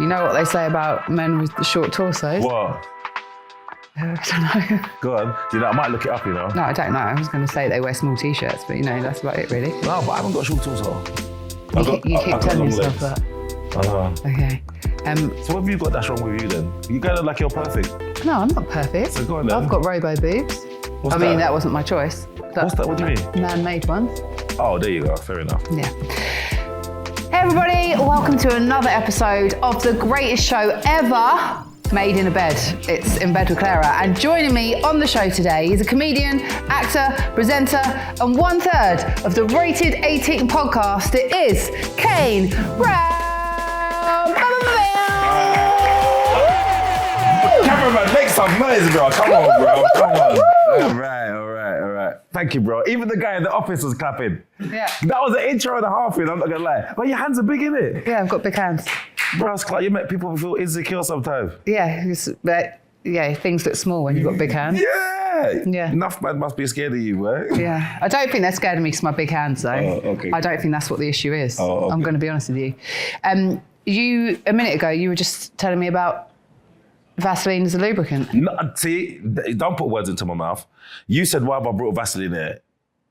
You know what they say about men with the short torsos? What? I don't know. Go on. I might look it up, No, I don't know. I was going to say they wear small t-shirts, but that's about it, really. No, but I haven't got short torso. You keep telling yourself that. Okay. So what have you got that's wrong with you then? You kind of like you're perfect. No, I'm not perfect. So go on then. I've got robo boobs. What's I mean, that? that wasn't my choice. What's that? What do you mean? Man-made ones. Oh, there you go. Fair enough. Yeah. Hey everybody, welcome to another episode of the greatest show ever made in a bed. It's In Bed with Claira, and joining me on the show today is a comedian, actor, presenter, and 1/3 of the Rated 18 podcast. It is KANE BROWN. Cameraman, make some noise, bro. Come on, bro. Come on. All right. Thank you, bro. Even the guy in the office was clapping. Yeah. That was an intro and a half in, I'm not gonna lie. But your hands are big, innit? Yeah, I've got big hands. Bro, it's like you make people feel insecure sometimes. Yeah, things look small when you've got big hands. Yeah. Enough man must be scared of you, right? Yeah. I don't think they're scared of me because my big hands, though. Oh, okay. I don't think that's what the issue is. Oh, okay. I'm going to be honest with you. A minute ago, you were just telling me about Vaseline as a lubricant. No, see, don't put words into my mouth. You said, why have I brought Vaseline here?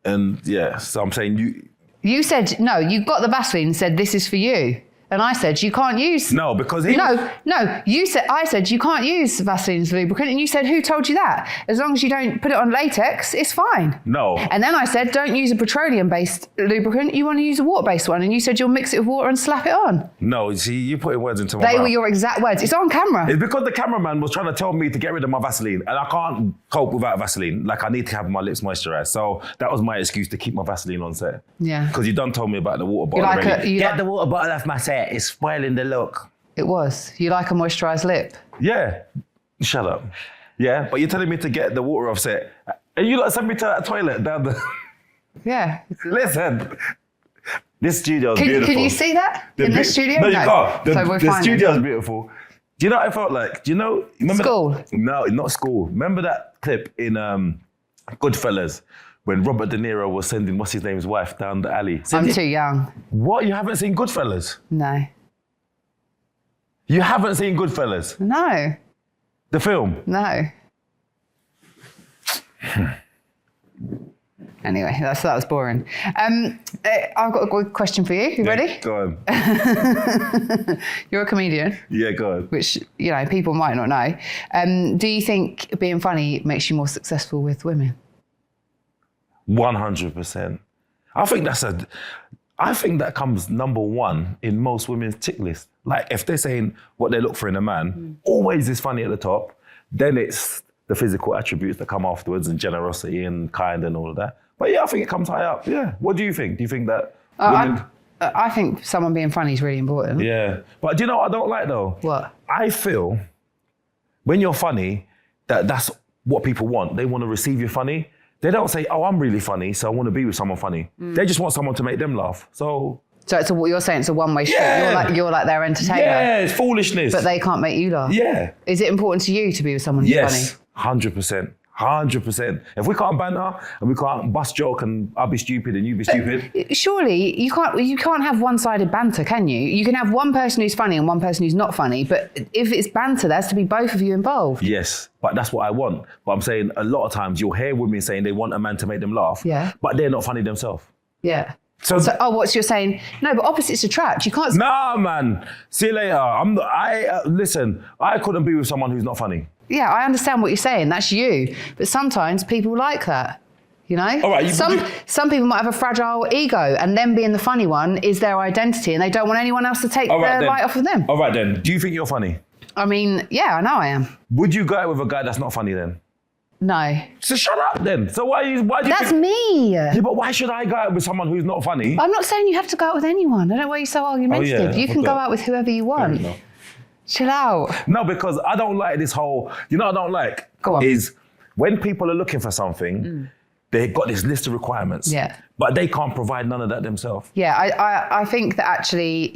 And yeah, so I'm saying you... You said, no, you got the Vaseline and said, this is for you. And I said, you can't use... No, because I said, you can't use Vaseline as a lubricant. And you said, who told you that? As long as you don't put it on latex, it's fine. No. And then I said, don't use a petroleum-based lubricant. You want to use a water-based one. And you said, you'll mix it with water and slap it on. No, see, you putting words into my mouth. They were your exact words. It's on camera. It's because the cameraman was trying to tell me to get rid of my Vaseline, and I can't cope without Vaseline. Like, I need to have my lips moisturised. So that was my excuse to keep my Vaseline on set. Yeah. Because you done told me about the water bottle already. Get the water bottle off my set. It's spoiling the look. It was. You like a moisturised lip? Yeah. Shut up. Yeah, but you're telling me to get the water off set. And you lot sent me to that toilet down the... Yeah. Listen. This studio is beautiful. Can you see that in the studio? No, you can't. The studio is beautiful. Do you know what I felt like? Do you know? Remember School? No, not school. Remember that clip in Goodfellas when Robert De Niro was sending what's his name's wife down the alley? I'm too young. What? You haven't seen Goodfellas? No. You haven't seen Goodfellas? No. The film? No. Anyway, that was boring. I've got a good question for you. You ready? Go on. You're a comedian. Yeah, go on. Which, people might not know. Do you think being funny makes you more successful with women? 100%. I think that comes number one in most women's tick list. Like, if they're saying what they look for in a man, always is funny at the top, then it's the physical attributes that come afterwards and generosity and kind and all of that. But yeah, I think it comes high up. Yeah. What do you think? Do you think that women... I think someone being funny is really important. Yeah. But do you know what I don't like though? What? I feel when you're funny, that's what people want. They want to receive you funny. They don't say, oh, I'm really funny, so I want to be with someone funny. They just want someone to make them laugh. So it's what you're saying, it's a one-way street. Yeah. You're like their entertainer. Yeah, it's foolishness. But they can't make you laugh. Yeah. Is it important to you to be with someone who's Yes, funny? 100%. 100%. If we can't banter and we can't bust joke and I'll be stupid and you be stupid. Surely you can't have one-sided banter, can you? You can have one person who's funny and one person who's not funny, but if it's banter, there has to be both of you involved. Yes, but that's what I want. But I'm saying a lot of times you'll hear women saying they want a man to make them laugh, but they're not funny themselves. Yeah. So what you're saying? No, but opposites attract. You can't. Nah, man. See you later. Listen. I couldn't be with someone who's not funny. Yeah, I understand what you're saying. That's you. But sometimes people like that. You know? All right, some people might have a fragile ego, and them being the funny one is their identity, and they don't want anyone else to take the light off of them. All right then. Do you think you're funny? I mean, yeah, I know I am. Would you go out with a guy that's not funny then? No. So shut up then. So why do you That's me. Yeah, but why should I go out with someone who's not funny? I'm not saying you have to go out with anyone. I don't know why you're so argumentative. You can go out with whoever you want. Chill out. No, because I don't like this whole, I don't like? Go on. Is when people are looking for something, they've got this list of requirements. Yeah. But they can't provide none of that themselves. Yeah, I think that actually,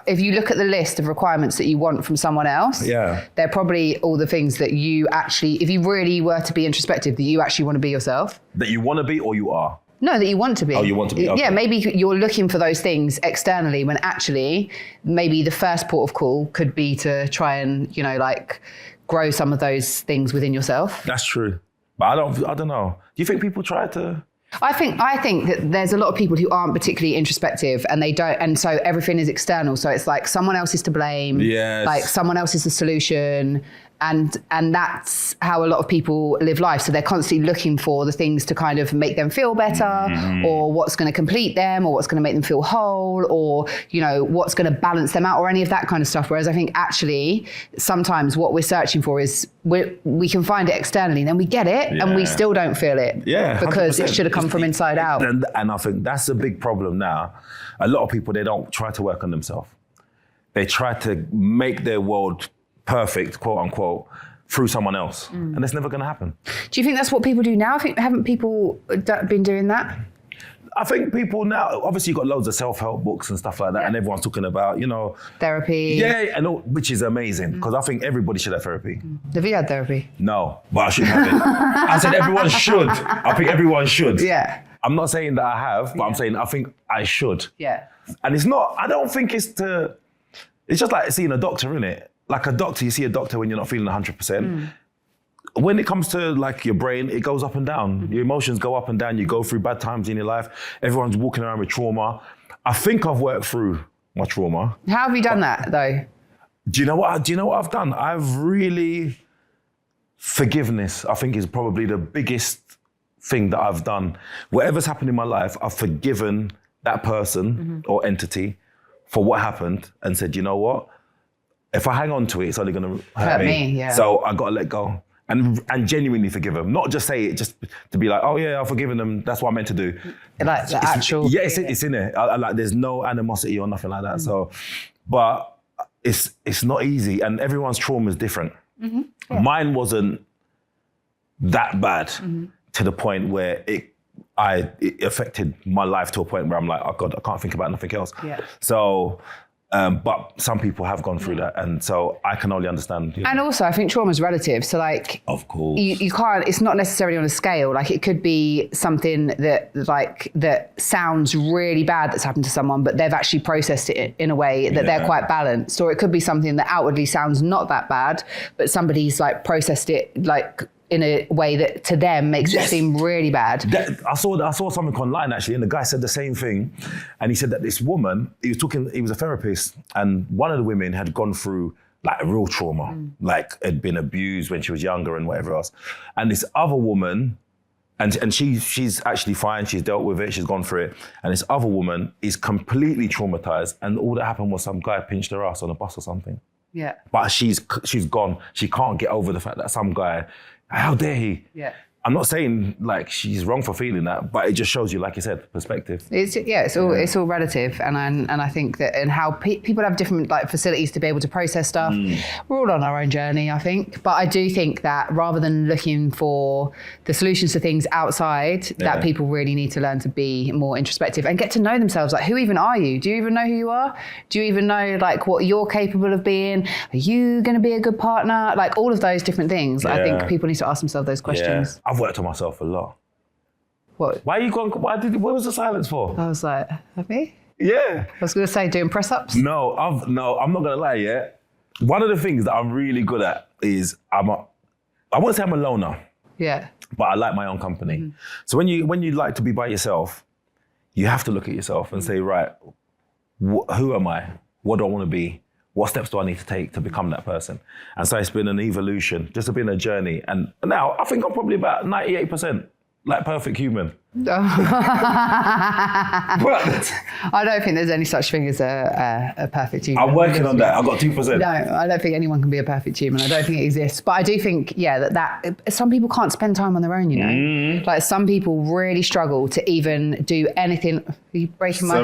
if you look at the list of requirements that you want from someone else, they're probably all the things that you actually, if you really were to be introspective, that you actually want to be yourself. That you want to be or you are? No, that you want to be. Oh, you want to be? Okay. Yeah, maybe you're looking for those things externally when actually maybe the first port of call could be to try and, grow some of those things within yourself. That's true. But I don't know. Do you think people try to... I think that there's a lot of people who aren't particularly introspective and they don't, and so everything is external. So it's like someone else is to blame. Yes. Like someone else is the solution. And that's how a lot of people live life. So they're constantly looking for the things to kind of make them feel better, or what's going to complete them, or what's going to make them feel whole, or, what's going to balance them out, or any of that kind of stuff. Whereas I think actually sometimes what we're searching for is we can find it externally, and then we get it and we still don't feel it. Yeah, because 100%. it should have come from inside out. And I think that's a big problem now. A lot of people, they don't try to work on themselves. They try to make their world perfect, quote unquote, through someone else. And that's never going to happen. Do you think that's what people do now? Haven't people been doing that? I think people now, obviously you've got loads of self-help books and stuff like that, and everyone's talking about, therapy. Yeah, and which is amazing, because I think everybody should have therapy. Have you had therapy? No, but I should have it. I said everyone should. I think everyone should. Yeah. I'm not saying that I have, but I'm saying I think I should. Yeah. And it's not, I don't think it's just like seeing a doctor, innit? Like a doctor, you see a doctor when you're not feeling 100%. When it comes to like your brain, it goes up and down. Your emotions go up and down. You go through bad times in your life. Everyone's walking around with trauma. I think I've worked through my trauma. How have you done that though? Do you know what I've done? Forgiveness, I think, is probably the biggest thing that I've done. Whatever's happened in my life, I've forgiven that person or entity for what happened and said, you know what? If I hang on to it, it's only going to hurt me. Yeah. So I got to let go and genuinely forgive them. Not just say it, just to be like, oh yeah, I've forgiven them. That's what I meant to do. Like the actual. Yeah, it's in there. Like there's no animosity or nothing like that. So, but it's not easy, and everyone's trauma is different. Yeah. Mine wasn't that bad to the point where it affected my life to a point where I'm like, oh God, I can't think about nothing else. Yeah. So. But some people have gone through that, and so I can only understand. And also, I think trauma is relative. So, like, of course, you can't. It's not necessarily on a scale. Like, it could be something that sounds really bad that's happened to someone, but they've actually processed it in a way that they're quite balanced. Or it could be something that outwardly sounds not that bad, but somebody's like processed it like in a way that to them makes it seem really bad. I saw something online actually, and the guy said the same thing. And he said that this woman, he was a therapist, and one of the women had gone through like a real trauma, like had been abused when she was younger and whatever else. And this other woman, and she's actually fine, she's dealt with it, she's gone through it. And this other woman is completely traumatized, and all that happened was some guy pinched her ass on a bus or something. Yeah. But she's gone. She can't get over the fact that some guy, how dare he? Yeah. I'm not saying like she's wrong for feeling that, but it just shows you, like you said, perspective. It's all relative, and I think that and how people have different like facilities to be able to process stuff. We're all on our own journey, I think, but I do think that rather than looking for the solutions to things outside, that people really need to learn to be more introspective and get to know themselves. Like, who even are you? Do you even know who you are? Do you even know like what you're capable of being? Are you going to be a good partner? Like all of those different things. I think people need to ask themselves those questions. I've worked on myself a lot. What? Why are you going? What was the silence for? I was like, have you? Yeah. I was going to say doing press ups. No, I'm not gonna lie. Yeah, one of the things that I'm really good at is I won't say I'm a loner. Yeah. But I like my own company. So when you like to be by yourself, you have to look at yourself and say, right, who am I? What do I want to be? What steps do I need to take to become that person? And so it's been an evolution, just been a journey. And now I think I'm probably about 98% like perfect human. I don't think there's any such thing as a perfect human. I'm working on that. I've got 2%. No, I don't think anyone can be a perfect human. I don't think it exists. But I do think, that some people can't spend time on their own, you know? Like some people really struggle to even do anything. Are you breaking my...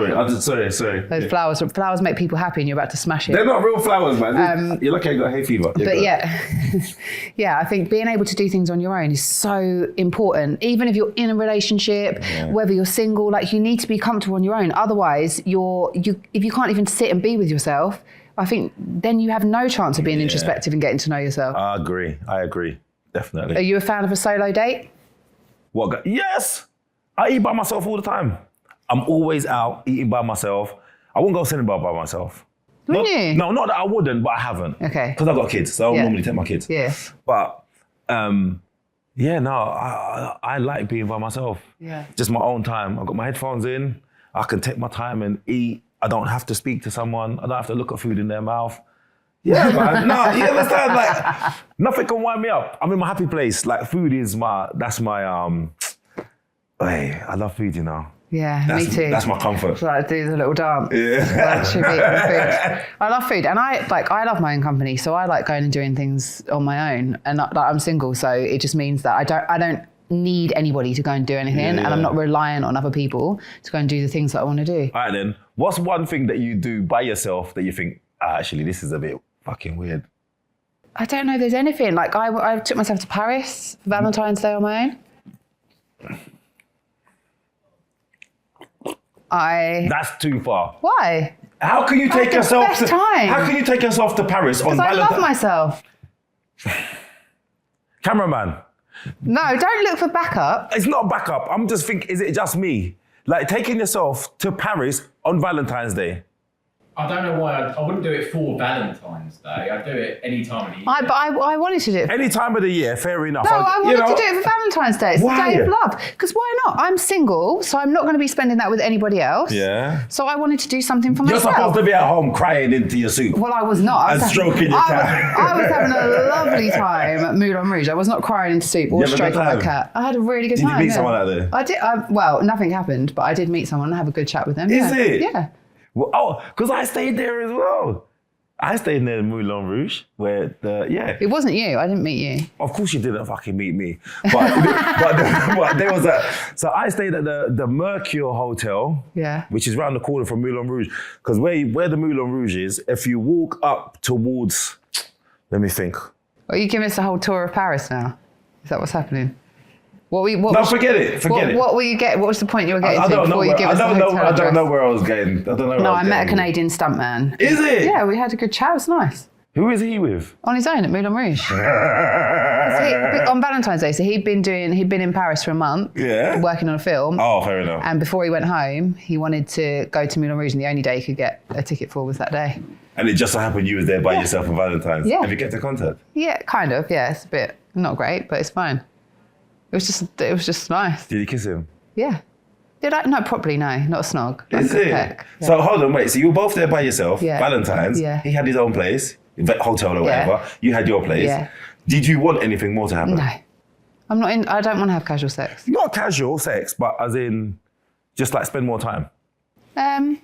Sorry. Those flowers make people happy and you're about to smash it. They're not real flowers, man. You're lucky I got hay fever. I think being able to do things on your own is so important. Even if you're in a relationship, whether you're single, like you need to be comfortable on your own. Otherwise, if you can't even sit and be with yourself, I think then you have no chance of being introspective and getting to know yourself. I agree, definitely. Are you a fan of a solo date? What? Yes, I eat by myself all the time. I'm always out eating by myself. I wouldn't go cinema by myself. Wouldn't you? No, not that I wouldn't, but I haven't. Okay. Because I've got kids, so I don't normally take my kids. Yeah. But I like being by myself. Yeah. Just my own time. I've got my headphones in. I can take my time and eat. I don't have to speak to someone. I don't have to look at food in their mouth. Yeah, man. No, you understand? Like, nothing can wind me up. I'm in my happy place. Like, food is hey, I love food, you know. Yeah, me too. That's my comfort. So I do the little dance. Yeah. Like, should be eating food. I love food, and I love my own company, so I like going and doing things on my own. And like, I'm single, so it just means that I don't need anybody to go and do anything, and I'm not reliant on other people to go and do the things that I want to do. All right then, what's one thing that you do by yourself that you think, actually, this is a bit fucking weird? I don't know if there's anything. Like, I took myself to Paris for Valentine's Day on my own. That's too far. Why? How can you take the yourself best time. How can you take yourself to Paris on Because I Valentine's? love myself. Cameraman, No, don't look for backup. it's not backup. I'm just thinking, is it just me? Like taking yourself to Paris on Valentine's Day. I don't know why I wouldn't do it for Valentine's Day. I'd do it any time of the year. But I wanted to do it. Any time of the year, fair enough. No, I wanted to do it for Valentine's Day. It's Why? the day of love. Because why not? I'm single, so I'm not going to be spending that with anybody else. Yeah. So I wanted to do something for You're myself. supposed to be at home crying into your soup. Well, I was not. I was And stroking your cat. I was having a lovely time at Moulin Rouge. I was not crying into soup or You have a good stroking my time? cat. I had a really good Did you time. meet someone out there? I did. Well, nothing happened, but I did meet someone and have a good chat with them. Is it? Yeah. Well, because I stayed there as well. I stayed near Moulin Rouge, where It wasn't you. I didn't meet you. Of course you didn't fucking meet me. But there was so I stayed at the Mercure Hotel, Yeah. which is around the corner from Moulin Rouge. Because where the Moulin Rouge is, if you walk up towards, let me think. Are you giving us a whole tour of Paris now? Is that what's happening? Forget it. What were you getting? What was the point you were getting I to don't know. before you give us the hotel I don't address? know where I was going. I don't know. No, I met a Canadian stuntman. Is it? Yeah, we had a good chat. It was nice. Who is he with? On his own at Moulin Rouge. On Valentine's Day, so he'd been in Paris for a month, working on a film. Oh, fair enough. And before he went home, he wanted to go to Moulin Rouge, and the only day he could get a ticket for was that day. And it just so happened you was there by yourself on Valentine's. Yeah. Have you kept in contact? Yeah, kind of. Yeah, it's a bit not great, but it's fine. It was just nice. Did you kiss him? Yeah. Did I? No, probably no. Not a snog. Is Like a it? peck. Yeah. So hold on, wait. So you were both there by yourself, Yeah. Valentine's. Yeah. He had his own place, hotel or Yeah. whatever. You had your place. Yeah. Did you want anything more to happen? No. I'm not in. I don't want to have casual sex. Not casual sex, but as in, just like spend more time. I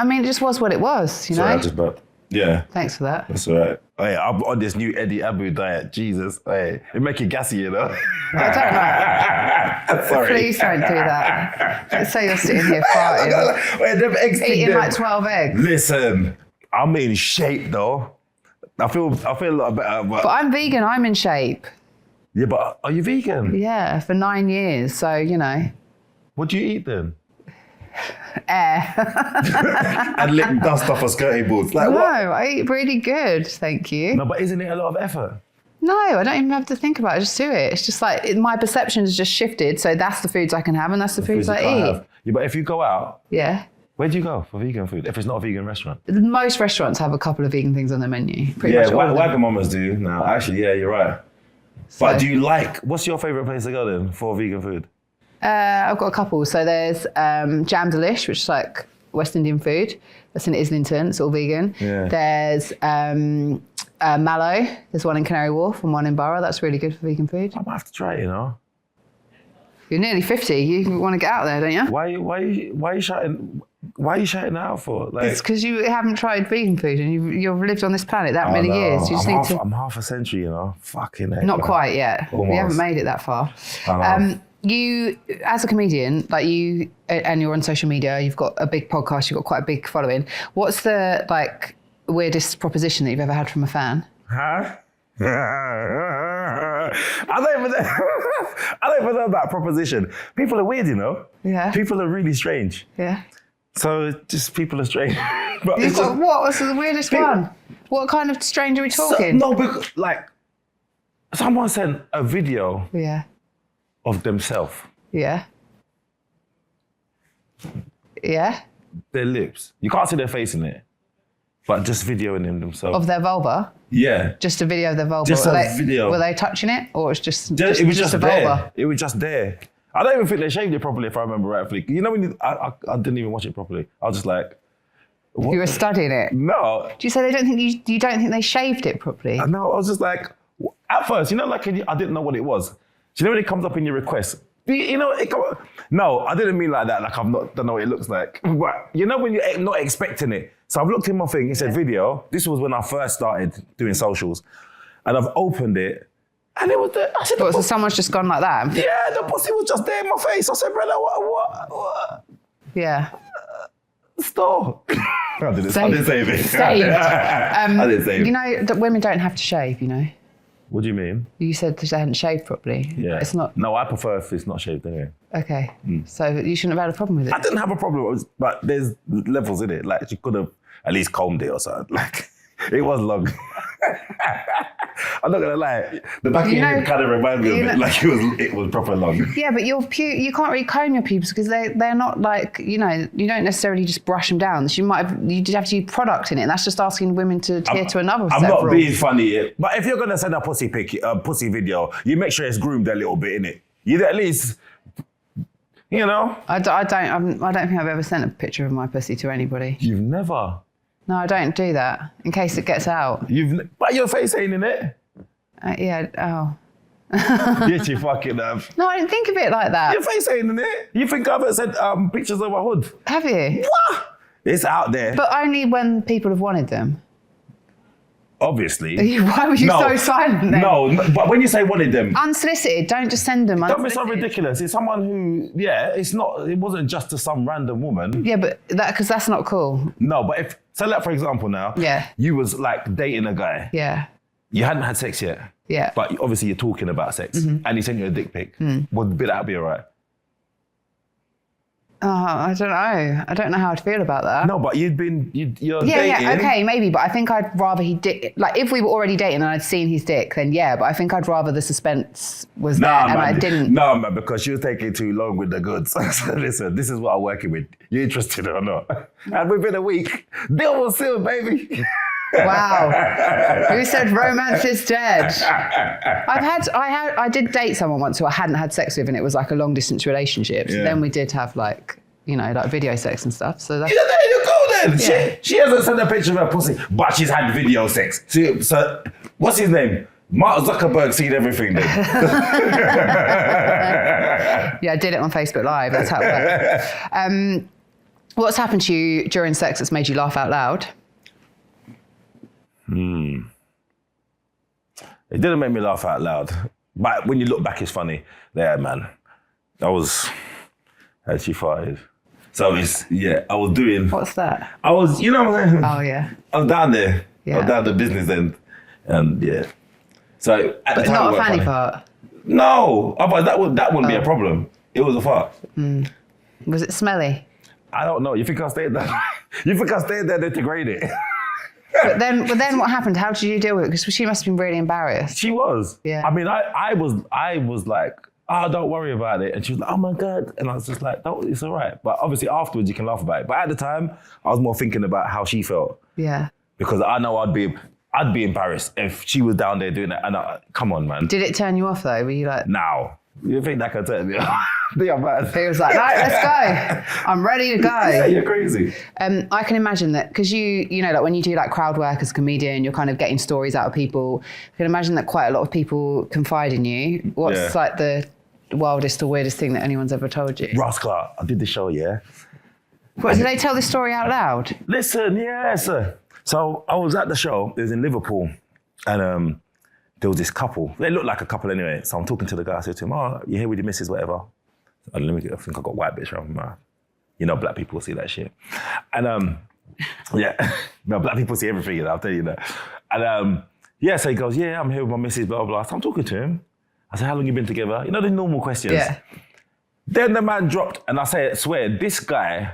mean, it just was what it was, you know? Sorry, I just burped. Yeah. Thanks for that. That's all right. Hey, I'm on this new Eddie Abu diet. Jesus. Hey, it make you gassy, you know? I don't know. Sorry. Please don't do that. Don't say you're sitting here farting. Wait, them eggs Eating them. like 12 eggs. Listen, I'm in shape though. I feel a lot better. But I'm vegan. I'm in shape. Yeah, but are you vegan? Yeah, for 9 years. So, you know, What do you eat then? air. And lick dust off a skirting boards. Like No, what? I eat really good. Thank you. No, but isn't it a lot of effort? No, I don't even have to think about it. I just do it. It's just like my perception has just shifted. So that's the foods I can have and that's the foods I eat. Yeah, but if you go out, Yeah. where do you go for vegan food? If it's not a vegan restaurant? Most restaurants have a couple of vegan things on their menu. Pretty much Yeah, all of them. Wagamamas do now. Actually, yeah, you're right. But do you what's your favourite place to go then for vegan food? I've got a couple. So there's Jam Delish, which is like West Indian food. That's in Islington. It's all vegan. Yeah. There's Mallow. There's one in Canary Wharf and one in Borough. That's really good for vegan food. I might have to try it, you know. You're nearly 50. You want to get out there, don't you? Why are you shouting out for? Like, It's because you haven't tried vegan food and you've lived on this planet that many no, years. You just need to. I'm half a century, you know. Fucking heck, Not man. quite yet. We Almost. haven't made it that far. I know. You, as a comedian, like you, and you're on social media, you've got a big podcast, you've got quite a big following. What's the weirdest proposition that you've ever had from a fan? Huh? I don't even know that proposition. People are weird, you know. Yeah. People are really strange. Yeah. So just people are strange. But You've it's got, just, what was the weirdest one? What kind of strange are we talking? no, because like someone sent a video Yeah. of themselves. Yeah. Yeah. Their lips. You can't see their face in it, but just videoing them themselves. Of their vulva? Yeah. Just a video of their vulva? Just a video. Were they touching it, or it's just It was just a there. vulva? It was just there. I don't even think they shaved it properly, if I remember rightfully. You know when I didn't even watch it properly. I was just like, what? You were studying it? No. Do you say they don't think you don't think they shaved it properly? No, I was just like, at first, you know, like I didn't know what it was. Do you know when it comes up in your request? No, I didn't mean like that. Like don't know what it looks like. But you know when you're not expecting it. So I've looked in my thing. It said video. This was when I first started doing socials, and I've opened it, and it was there. I said, So someone's just gone like that? yeah, the pussy was just there in my face. I said, brother, what? Yeah. Stop. I didn't save it. Saved. I didn't save it. You know that women don't have to shave. You know. What do you mean? You said they hadn't shaved properly. Yeah. It's not. No, I prefer if it's not shaved anyway. Okay. So you shouldn't have had a problem with it. I didn't have a problem, but there's levels in it. Like she could have at least combed it or something. Like it was long. I'm not gonna lie. The back of your head kind of reminded me of it. Like it was proper long. Yeah, but you can't really comb your pubes because they're not like, you know, you don't necessarily just brush them down. So you did have to use product in it. And that's just asking women to adhere to another set I'm of not rules. being funny here, but if you're gonna send a pussy pussy video, you make sure it's groomed a little bit in it. You at least, you know. I don't think I've ever sent a picture of my pussy to anybody. You've never. No, I don't do that in case it gets out. But your face ain't in it. Yeah. Oh. Yes, you fucking have. No, I didn't think of it like that. Your face ain't in it. You think I've ever sent pictures of my hood? Have you? What? It's out there. But only when people have wanted them. Obviously. Why were you so silent then? No, but when you say wanted them, Unsolicited, don't just send them don't be so unsolicited. ridiculous. It's someone who, it wasn't just to some random woman. Yeah, but because that's not cool. No, but like for example now, Yeah. you was like dating a guy. Yeah. You hadn't had sex yet. Yeah. But obviously you're talking about sex and he sent you a dick pic. Would that be all right? I don't know. I don't know how to feel about that. No, but you're dating. Yeah, okay, maybe, but I think I'd rather he did. Like, if we were already dating and I'd seen his dick, then yeah, but I think I'd rather the suspense was there and I didn't. No, man, because you're taking too long with the goods. So listen, this is what I'm working with. You interested or not? And within a week, deal was sealed, baby. Wow. Who said romance is dead? I did date someone once who I hadn't had sex with, and it was like a long distance relationship. So then we did have like, you know, like video sex and stuff. So that's... Yeah, there you go then. Yeah. She hasn't sent a picture of her pussy, but she's had video sex. So what's his name? Mark Zuckerberg seen everything then. Yeah, I did it on Facebook Live. That's how it worked. What's happened to you during sex that's made you laugh out loud? It didn't make me laugh out loud. But when you look back, it's funny. Yeah, man. Had she farted. So I was doing... What's that? I was, you know what I'm saying? Oh, yeah. I was down there. Yeah. I was down the business end. And yeah. So at the But time, not it a wasn't fanny funny. part. No, otherwise that wouldn't be a problem. It was a fart. Was it smelly? I don't know. You think I stayed there? You think I stayed there to degrade it? But then what happened? How did you deal with it? Because she must have been really embarrassed. She was. Yeah. I mean, I was like, oh, don't worry about it. And she was like, oh my God. And I was just like, no, it's all right. But obviously afterwards you can laugh about it. But at the time, I was more thinking about how she felt. Yeah. Because I know I'd be embarrassed if she was down there doing that. And come on, man. Did it turn you off though? Were you like... Now. You think that can turn me off? Yeah, man. He was like, right, let's go. I'm ready to go. Yeah, you're crazy. I can imagine that because you know, like when you do like crowd work as a comedian, you're kind of getting stories out of people. I can imagine that quite a lot of people confide in you. What's like the wildest or weirdest thing that anyone's ever told you? Ross Clark, I did the show, yeah. What, did they tell this story out loud? Listen, yes. So I was at the show, it was in Liverpool, and there was this couple. They looked like a couple anyway. So I'm talking to the guy, I said to him, oh, you here with your missus, whatever. I think I got white bits around my mouth. You know, black people see that shit. And yeah, no, black people see everything, you know, I'll tell you that. And so he goes, yeah, I'm here with my missus, blah, blah, blah. So I'm talking to him. I said, how long you been together? You know, the normal questions. Yeah. Then the man dropped, and I swear, this guy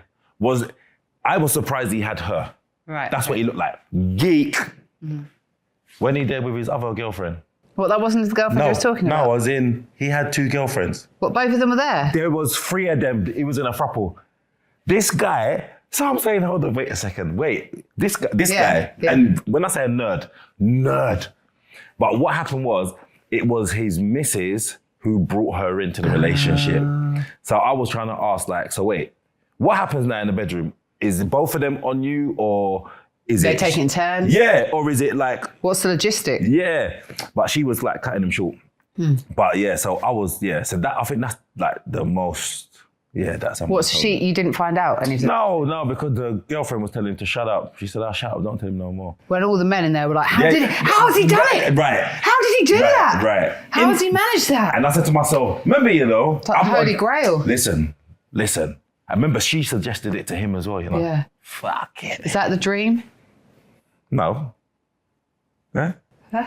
I was surprised he had her. Right. That's what he looked like. Geek. When he there with his other girlfriend. What, that wasn't his girlfriend he was talking about? No, as in, he had two girlfriends. What, both of them were there? There was three of them. He was in a throuple. This guy, so I'm saying, hold on, wait a second, this Yeah, guy, yeah. and when I say a nerd. But what happened was, it was his missus who brought her into the relationship. So I was trying to ask, like, so wait, what happens now in the bedroom? Is both of them on you, or is They're it taking turns? Yeah, or is it like, What's the logistic? yeah? But she was like cutting them short. But yeah, so I was, so that, I think that's like the most, that's. You didn't find out anything? No, because the girlfriend was telling him to shut up. She said, shut up, don't tell him no more. When all the men in there were like, how has he done it? Right. How did he do that? Right. How has he managed that? And I said to myself, remember, It's like the Holy Grail. Listen. I remember she suggested it to him as well, Yeah. Fuck it. Is that the dream? No. Huh? Huh?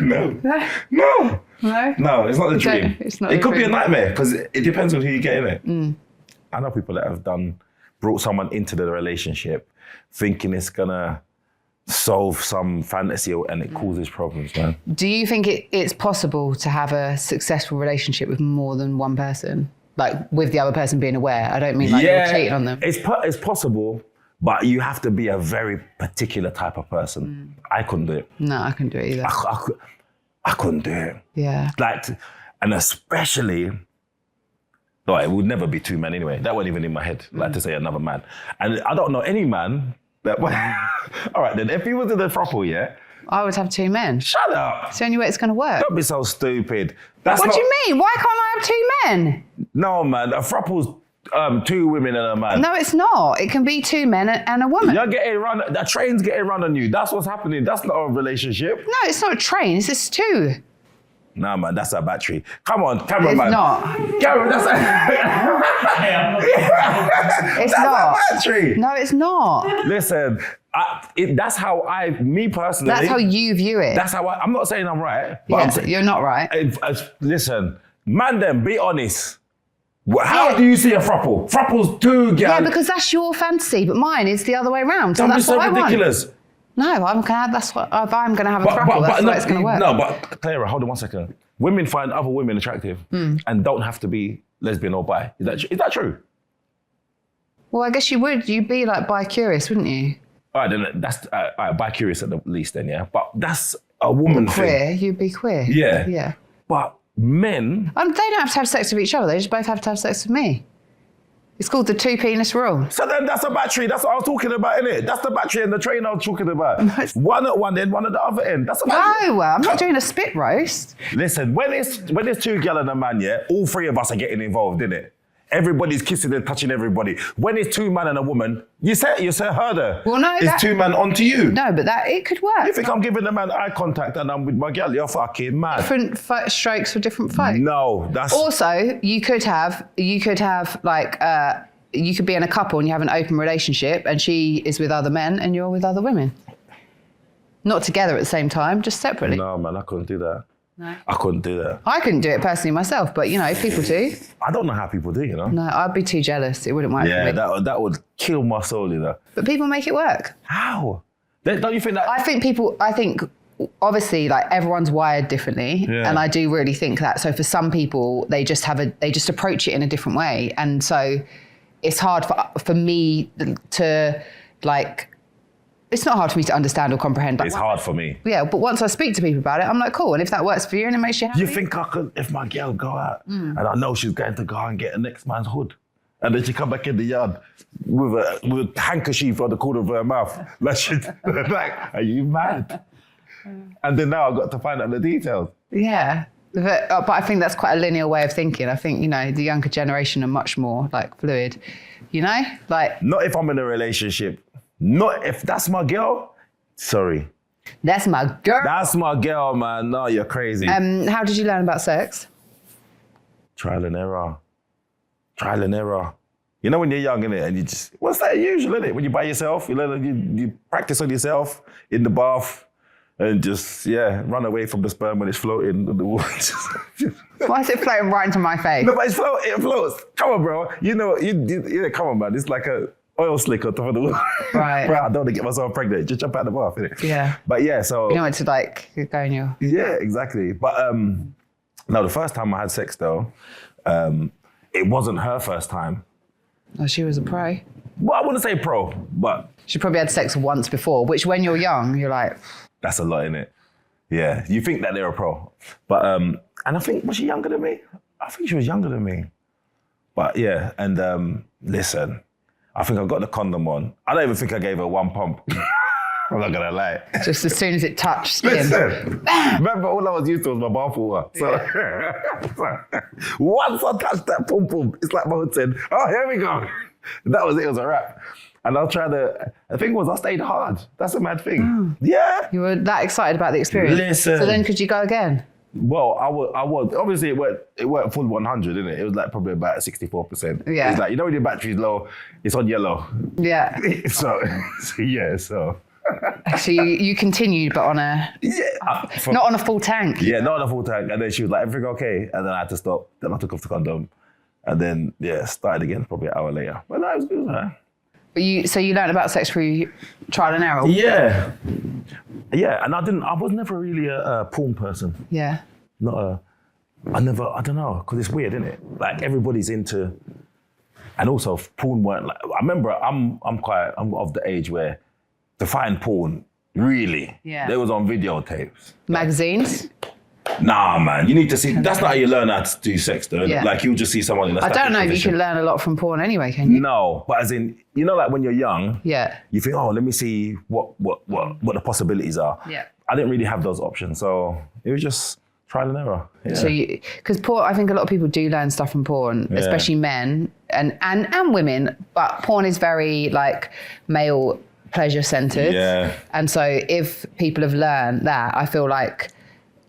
No. No? No, it's not the Okay, dream. it's not It the could be a dream. nightmare because it depends on who you get in it. I know people that have brought someone into the relationship thinking it's gonna solve some fantasy and it causes problems, man. Do you think it's possible to have a successful relationship with more than one person? Like with the other person being aware? I don't mean like you're cheating on them. It's possible, but you have to be a very particular type of person. I couldn't do it. No, I couldn't do it either. I couldn't do it. Yeah. Like, and especially, no, it would never be two men anyway. That wasn't even in my head, like to say another man. And I don't know any man that, all right then, if he was in the throuple, I would have two men. shut up. It's the only way it's going to work. Don't be so stupid. What do you mean? Why can't I have two men? No, man, a throuple's two women and a man. No, it's not. It can be two men and a woman. You're getting run, the train's getting run on you. That's what's happening. That's not a relationship. No, it's not a train. It's just two. Nah, man, that's a battery. Come on, cameraman. It's not. Camera, that's It's that's not. a battery. No, it's not. Listen, that's how me personally. That's how you view it. That's how I'm not saying I'm right, but I'm saying, you're not right. listen, man, them, be honest. How do you see a throuple? Throuple's two, girl. Yeah, because that's your fantasy, but mine is the other way around. So Don't be that's so what I want. ridiculous. No, I'm gonna. That's what. If I'm gonna have a throuple, that's the way it's gonna work. No, but Claira, hold on 1 second. Women find other women attractive and don't have to be lesbian or bi. Is that true? Well, I guess you would. You'd be like bi-curious, wouldn't you? All right, then that's all right, bi-curious at the least then, yeah? But that's a woman thing. Queer. You'd be queer. Yeah. Yeah. But men... They don't have to have sex with each other. They just both have to have sex with me. It's called the two penis rule. So then that's a battery. That's what I was talking about, innit? That's the battery and the train I was talking about. One at one end, one at the other end. That's a battery. No, I'm not doing a spit roast. Listen, when it's two girl and a man, all three of us are getting involved, innit? Everybody's kissing and touching everybody. When it's two man and a woman, you say heard her. Well, no, it's two man onto you. No, but it could work. You think I'm giving the man eye contact and I'm with my girl? You're fucking mad. Different strokes for different folk. No, that's... Also, you could have like, you could be in a couple and you have an open relationship and she is with other men and you're with other women. Not together at the same time, just separately. No, man, I couldn't do that. No. I couldn't do that. I couldn't do it personally myself, but people do. I don't know how people do, No, I'd be too jealous. It wouldn't work for me. Yeah, that would kill my soul, But people make it work. How? Don't you think that... I think obviously like everyone's wired differently. Yeah. And I do really think that. So for some people, they just approach it in a different way. And so it's hard for me to like, it's not hard for me to understand or comprehend. But It's hard for me. Yeah, but once I speak to people about it, I'm like, cool. And if that works for you and it makes you happy. You think I could, if my girl go out and I know she's going to go and get the next man's hood, and then she come back in the yard with a handkerchief on the corner of her mouth, like, are you mad? And then now I've got to find out the details. Yeah. But I think that's quite a linear way of thinking. I think, the younger generation are much more like fluid, like. Not if I'm in a relationship. Not if that's my girl. Sorry. That's my girl. That's my girl, man. No, you're crazy. How did you learn about sex? Trial and error. Trial and error. You know when you're young, innit? And you just, what's that usual, innit? When you're by yourself, you practice on yourself in the bath and just, run away from the sperm when it's floating in the water. Why is it floating right into my face? No, but it floats. Come on, bro. Come on, man. It's like a oil slick on top of the water. Right. Bro, I don't want to get myself pregnant. Just jump out the bath, innit? Yeah. But yeah, so... You don't want to like go in your... Yeah, exactly. But no, the first time I had sex though, it wasn't her first time. Oh, she was a pro. Well, I wouldn't say pro, but She probably had sex once before, which when you're young, you're like... that's a lot, innit? Yeah, you think that they're a pro. But, and I think, was she younger than me? I think she was younger than me. But yeah, and listen, I think I got the condom on. I don't even think I gave her one pump. I'm not gonna lie. Just as soon as it touched skin. Listen, remember all I was used to was my bath water. So once I touched that pum pum, it's like my hood said, oh, here we go. That was it, it was a wrap. And I'll try to, the thing was I stayed hard. That's a mad thing. Oh. Yeah. You were that excited about the experience. Listen. So then could you go again? Well, I was. Obviously, it worked full 100, didn't it? It was like probably about 64%. Yeah. It's like, you know when your battery's low, it's on yellow. Yeah. So. So you continued, but on a... not on a full tank. Yeah, not on a full tank. And then she was like, everything okay? And then I had to stop. Then I took off the condom. And then, started again probably an hour later. But that was good, man. But you learned about sex through trial and error? Yeah. Yeah, and I was never really a porn person. Yeah. I don't know, because it's weird, isn't it? Like everybody's into, and also porn weren't like, I remember I'm of the age where to find porn, really, they was on videotapes. Magazines? Nah, man, you need to see, that's not how you learn how to do sex though. Yeah. Like you'll just see someone in a I don't know if you can learn a lot from porn anyway, can you? No, but as in, you know, like when you're young, you think, oh, let me see what the possibilities are. Yeah. I didn't really have those options, so it was just trial and error. Yeah. So because porn, I think a lot of people do learn stuff from porn, especially men and women, but porn is very like male pleasure centered. Yeah. And so if people have learned that, I feel like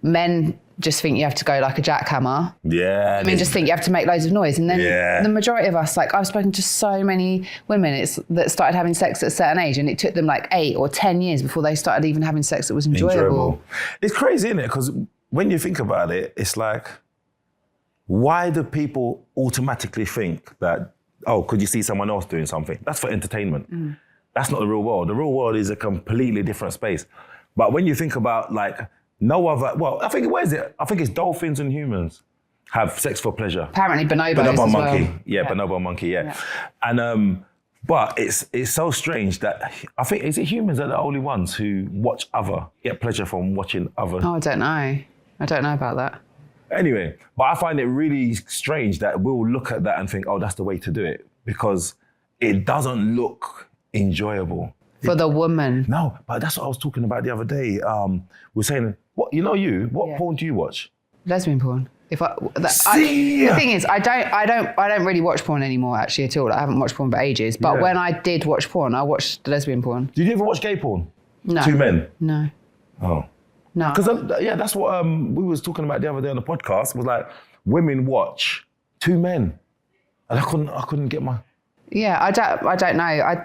men just think you have to go like a jackhammer. Yeah. I mean, just think you have to make loads of noise. And then the majority of us, like I've spoken to so many women that started having sex at a certain age, and it took them like 8 or 10 years before they started even having sex that was enjoyable. It's crazy, isn't it? Because when you think about it, it's like, why do people automatically think that, oh, could you see someone else doing something? That's for entertainment. That's not the real world. The real world is a completely different space. But when you think about like, no other, well, I think, where is it? I think it's dolphins and humans have sex for pleasure. Apparently bonobos Bonobo as monkey. well. Yeah, bonobo monkey, yeah. And, but it's so strange that I think, is it humans are the only ones who get pleasure from watching other? Oh, I don't know. I don't know about that. Anyway, but I find it really strange that we'll look at that and think, oh, that's the way to do it, because it doesn't look enjoyable. For the woman. No, but that's what I was talking about the other day. We're saying, what porn do you watch? Lesbian porn. The thing is, I don't really watch porn anymore actually at all. I haven't watched porn for ages. But when I did watch porn, I watched lesbian porn. Did you ever watch gay porn? No. 2 men? No. Oh. No. Because that's what we was talking about the other day on the podcast. Was like women watch 2 men, and I couldn't get my. Yeah, I don't know.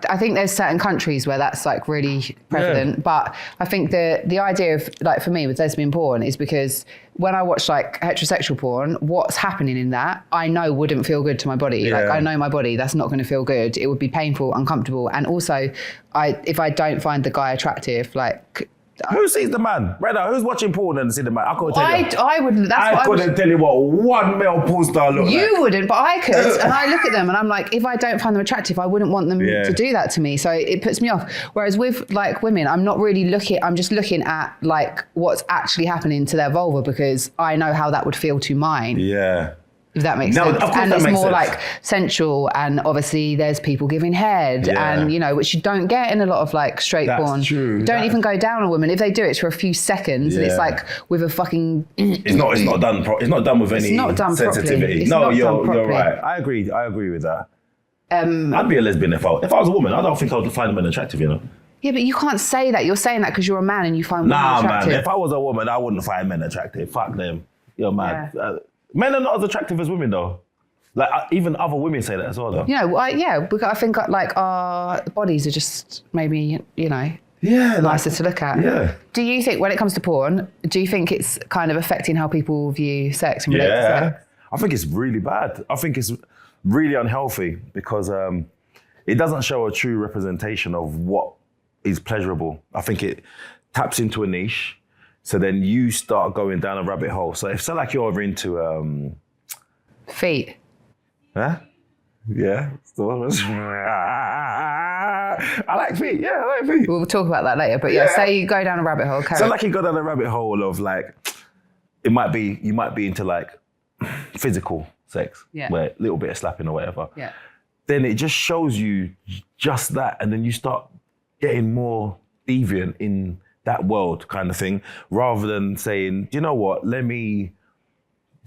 I think there's certain countries where that's like really prevalent, but I think the idea of like for me with lesbian porn is because when I watch like heterosexual porn, what's happening in that I know wouldn't feel good to my body. Like I know my body, that's not going to feel good. It would be painful, uncomfortable, and also if I don't find the guy attractive, like. Who sees the man? Right now, who's watching porn and see the man? I couldn't tell you. I wouldn't. That's I couldn't tell you what one male porn star looked like. You wouldn't, but I could. And I look at them and I'm like, if I don't find them attractive, I wouldn't want them to do that to me. So it puts me off. Whereas with like women, I'm not really looking, I'm just looking at like what's actually happening to their vulva because I know how that would feel to mine. Yeah. If that makes sense. Of course and that it's makes more sense. like sensual, and obviously there's people giving head and, you know, which you don't get in a lot of like straight porn. That's true. You don't even go down on women. If they do, it's for a few seconds and it's like with a fucking... It's not done it's not done with any sensitivity. It's no, not done properly. You're right. I agree with that. I'd be a lesbian if I was a woman. I don't think I would find men attractive, you know. Yeah, but you can't say that. You're saying that because you're a man and you find women attractive. Man. If I was a woman, I wouldn't find men attractive. Fuck them. You're mad. Yeah. Men are not as attractive as women, though. Like, even other women say that as well, though. You know, because I think like our bodies are just maybe, you know, nicer to look at. Yeah. Do you think, when it comes to porn, do you think it's kind of affecting how people view sex and relate to sex? I think it's really bad. I think it's really unhealthy because it doesn't show a true representation of what is pleasurable. I think it taps into a niche, so then you start going down a rabbit hole. So if like you're over into... Feet. Huh? Yeah. So, I like feet. Yeah, I like feet. We'll talk about that later. But yeah, say you go down a rabbit hole. So like you go down a rabbit hole of like, you might be into like physical sex, where a little bit of slapping or whatever. Yeah. Then it just shows you just that, and then you start getting more deviant in that world kind of thing, rather than saying, you know what, let me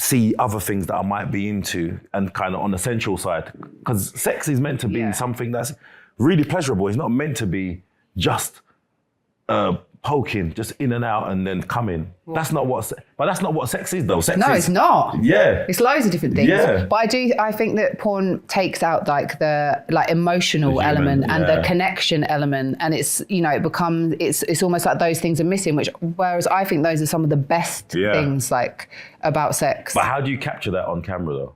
see other things that I might be into and kind of on the sensual side. Because sex is meant to be something that's really pleasurable. It's not meant to be just poking, just in and out and then coming. That's not what sex is though. Sex no, is, it's not. Yeah. It's loads of different things. Yeah. But I think that porn takes out like the emotional The human, element and yeah. the connection element, and it's, you know, it becomes, it's almost like those things are missing, whereas I think those are some of the best things like about sex. But how do you capture that on camera though?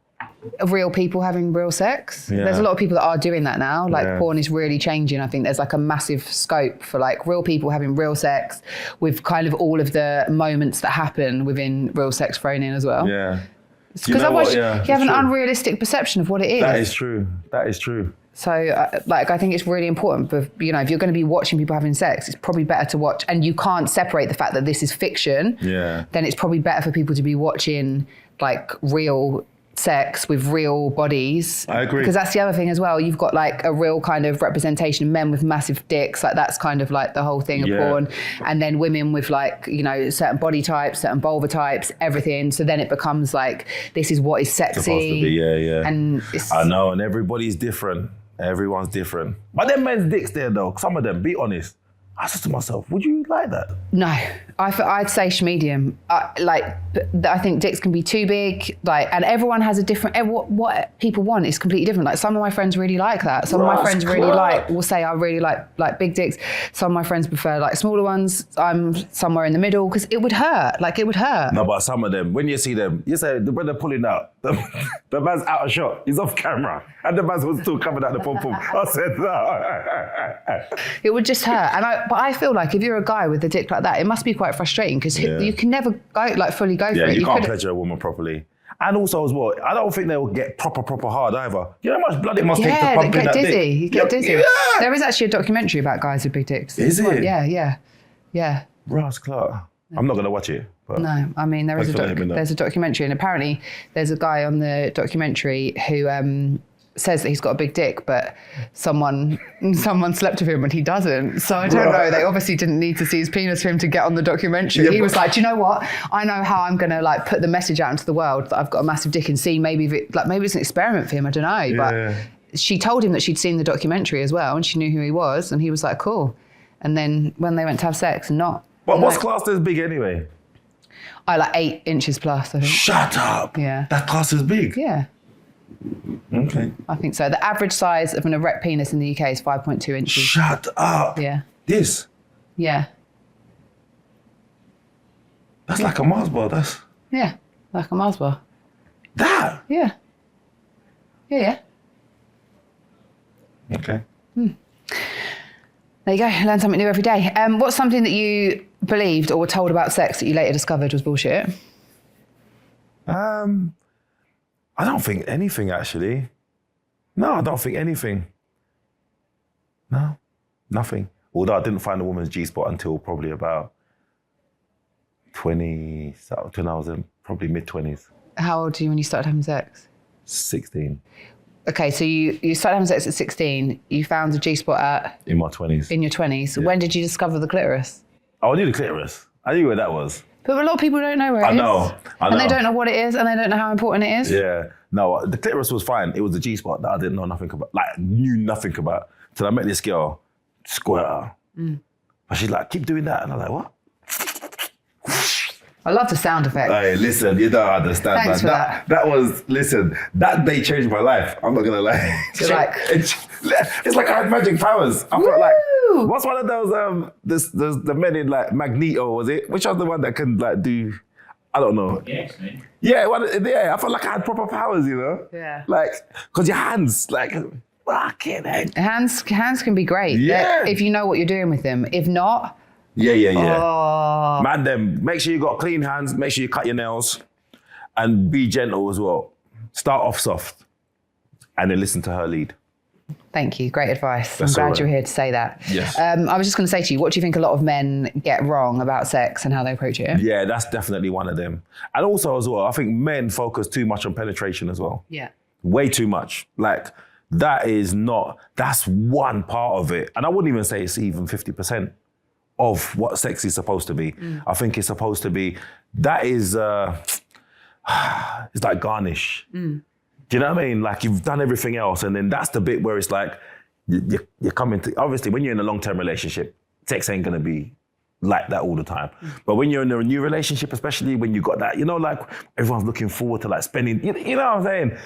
Real people having real sex. Yeah. There's a lot of people that are doing that now. Like porn is really changing. I think there's like a massive scope for like real people having real sex with kind of all of the moments that happen within real sex thrown in as well. Yeah. Because otherwise you have an unrealistic perception of what it is. That is true. That is true. So I think it's really important, but you know, if you're going to be watching people having sex, it's probably better to watch, and you can't separate the fact that this is fiction. Yeah. Then it's probably better for people to be watching like real sex with real bodies. I agree. Because that's the other thing as well. You've got like a real kind of representation of men with massive dicks. Like that's kind of like the whole thing of porn. And then women with like, you know, certain body types, certain vulva types, everything. So then it becomes like, this is what is sexy. Supposed to be, yeah. And I know, and everybody's different. Everyone's different. But them men's dicks there though, some of them, be honest. I said to myself, would you like that? No, I'd say medium. I think dicks can be too big, like, and everyone has a different. What people want is completely different. Like some of my friends really like that. Some of my friends really will say I really like big dicks. Some of my friends prefer like smaller ones. I'm somewhere in the middle because it would hurt. Like it would hurt. No, but some of them, when you see them, you say the brother pulling out. The man's out of shot. He's off camera, and the man was still coming out the pom pom. I said no. It would just hurt, but I feel like if you're a guy with a dick like that, it must be quite frustrating because you can never fully go for it. Yeah, you can't pleasure a woman properly. And also as well, I don't think they'll get proper hard either. You know how much blood it must take to pump in that dick? You get dizzy. Yeah. There is actually a documentary about guys with big dicks. Is it? Yeah. Ross Clark. I'm not going to watch it. But no, I mean, there's a documentary, and apparently there's a guy on the documentary who says that he's got a big dick, but someone slept with him and he doesn't. So I don't know. They obviously didn't need to see his penis for him to get on the documentary. He was like, do you know what? I know how I'm going to like put the message out into the world that I've got a massive dick, and see maybe it's an experiment for him. I don't know. But she told him that she'd seen the documentary as well, and she knew who he was, and he was like, cool. And then when they went to have sex, But what's classed as big anyway? I like 8 inches plus, I think. Shut up. Yeah. That class is big. Yeah. Okay. I think so. The average size of an erect penis in the UK is 5.2 inches. Shut up. Yeah. This? Yeah. That's like a Mars bar. Yeah, like a Mars bar. That? Yeah. Yeah. Okay. There you go. Learn something new every day. What's something that you believed or were told about sex that you later discovered was bullshit? I don't think anything, actually. No, I don't think anything. No, nothing. Although I didn't find a woman's G-spot until probably about 20, when I was in probably mid-20s. How old were you when you started having sex? 16. Okay, so you started having sex at 16. You found a G-spot In my 20s. in your 20s. Yeah. When did you discover the clitoris? Oh, I knew the clitoris. I knew where that was. But a lot of people don't know where it is. I know. And they don't know what it is, and they don't know how important it is. Yeah. No, the clitoris was fine. It was the G-spot that I didn't know nothing about. Like, knew nothing about. Till I met this girl, squirter. And she's like, keep doing that. And I'm like, what? I love the sound effect. Hey, listen, you don't understand, Thanks man. for that. That was, listen, that day changed my life. I'm not gonna lie. You're like- It's like I had magic powers. I felt like, what's one of those, the men in like Magneto, was it? Which was the one that can like do, I don't know. X-Men. Yeah, I felt like I had proper powers, you know? Yeah. Like, cause your hands, like, fucking heck. Hands can be great. Yeah. If you know what you're doing with them. If not, Yeah. oh, Man, them, make sure you got clean hands, make sure you cut your nails, and be gentle as well. Start off soft. and then listen to her lead. Thank you. Great advice. That's I'm glad all right. you're here to say that. Yes. I was just going to say to you, what do you think a lot of men get wrong about sex and how they approach it? Yeah, that's definitely one of them. And also as well, I think men focus too much on penetration as well. Yeah. Way too much. Like, that's one part of it. And I wouldn't even say it's even 50% of what sex is supposed to be. I think it's supposed to be, that is, it's like garnish. Do you know what I mean? Like, you've done everything else, and then that's the bit where it's like, you're coming to, obviously, when you're in a long-term relationship, sex ain't gonna be like that all the time. But when you're in a new relationship, especially when you got that, you know, like, everyone's looking forward to like spending, you know what I'm saying?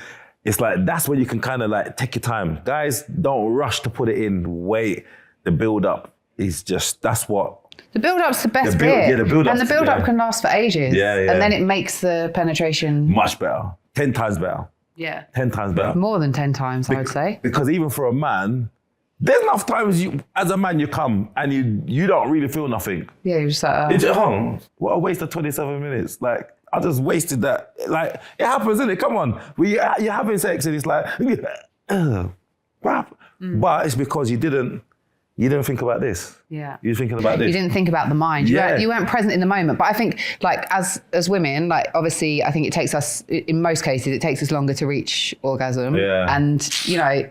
It's like, that's when you can kind of like take your time. Guys, don't rush to put it in. Wait, the build-up is just, that's what. The build-up's the best bit. Yeah, the build-up. And the build-up can last for ages. Yeah. And then it makes the penetration... Much better. 10 times better. Yeah. 10 times better. More than 10 times, I would say. Because even for a man, there's enough times as a man you come and you don't really feel nothing. Yeah, you're just like... It's what a waste of 27 minutes. Like, I just wasted that. Like, it happens, isn't it? Come on. You're having sex and it's like, crap. But it's because you didn't think about this. Yeah. You were thinking about this. You didn't think about the mind. You weren't present in the moment. But I think, like, as women, like, obviously, I think it takes us, in most cases, it takes us longer to reach orgasm. Yeah. And, you know,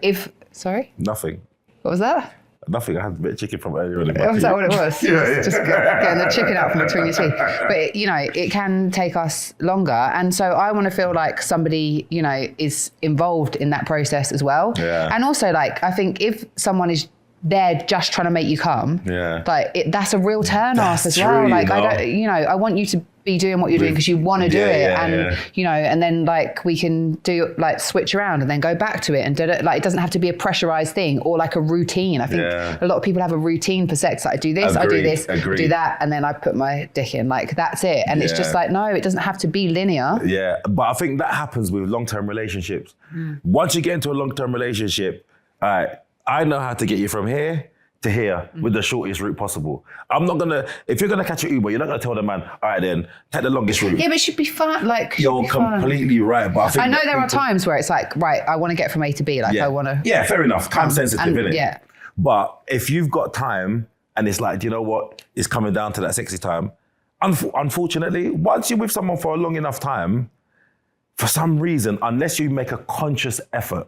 sorry? Nothing. What was that? Nothing. I had a bit of chicken from earlier in the Was that what it was? Yeah. Just getting the chicken out from between your teeth. But, you know, it can take us longer. And so I want to feel like somebody, you know, is involved in that process as well. Yeah. And also, like, I think if someone is there just trying to make you come, like, that's a real turn off as well. True, like, I want you to be doing what you're doing because you want to do it. And, you know, and then, like, we can do, like, switch around and then go back to it and do it. Like, it doesn't have to be a pressurized thing or like a routine. I think a lot of people have a routine for sex. Like, I do this, I do this, I do that, and then I put my dick in. Like, that's it. And it's just like, no, it doesn't have to be linear. Yeah, but I think that happens with long-term relationships. Once you get into a long-term relationship, all right, I know how to get you from here to here with the shortest route possible. I'm not gonna, if you're gonna catch an Uber, you're not gonna tell the man, all right then, take the longest route. Yeah, but it should be fun. Like, you're completely right, but I think I know there are times where it's like, right, I want to get from A to B. Like, I want to. Yeah, fair enough. Time sensitive, innit? Yeah. But if you've got time and it's like, do you know what? It's coming down to that sexy time. Unfortunately, once you're with someone for a long enough time, for some reason, unless you make a conscious effort,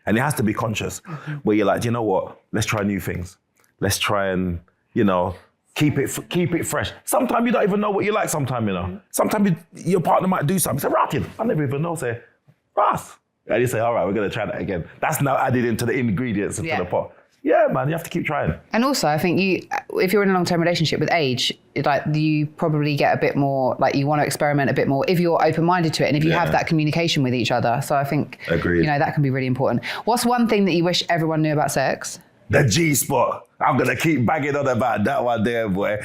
and it has to be conscious, where you're like, do you know what? Let's try new things. Let's try and, you know, keep it fresh. Sometimes you don't even know what you like sometimes, you know. Sometimes your partner might do something. Say, Ratin, I never even know. Say, Ras. And you say, all right, we're going to try that again. That's now added into the ingredients into the pot. Yeah, man, you have to keep trying. And also, I think if you're in a long-term relationship with age, like, you probably get a bit more, like, you want to experiment a bit more if you're open-minded to it and if you have that communication with each other. So I think, agreed, you know, that can be really important. What's one thing that you wish everyone knew about sex? The G-spot. I'm going to keep banging on about that one there, boy.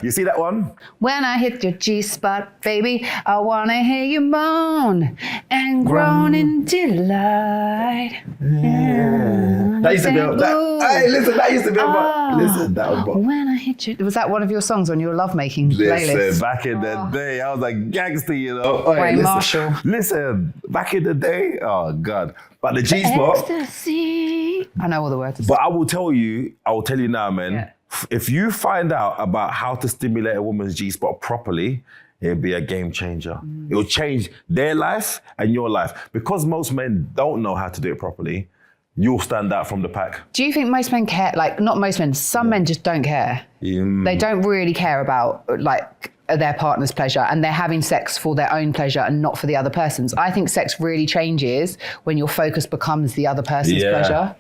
You see that one? When I hit your G-spot, baby, I want to hear you moan and groan in delight. Yeah. That used to be hey, listen, that used to be listen, that was when I hit you. Was that one of your songs on your lovemaking playlist? Listen, back in the day, I was a gangster, you know. Wayne Marshall. Listen, back in the day, oh God. But the G-spot. Ecstasy. I know all the words. But I will tell you now, man, if you find out about how to stimulate a woman's G-spot properly, it'll be a game changer. It'll change their life and your life. Because most men don't know how to do it properly, you'll stand out from the pack. Do you think most men care? Like, not most men, some men just don't care. They don't really care about, like, their partner's pleasure, and they're having sex for their own pleasure and not for the other person's. I think sex really changes when your focus becomes the other person's pleasure.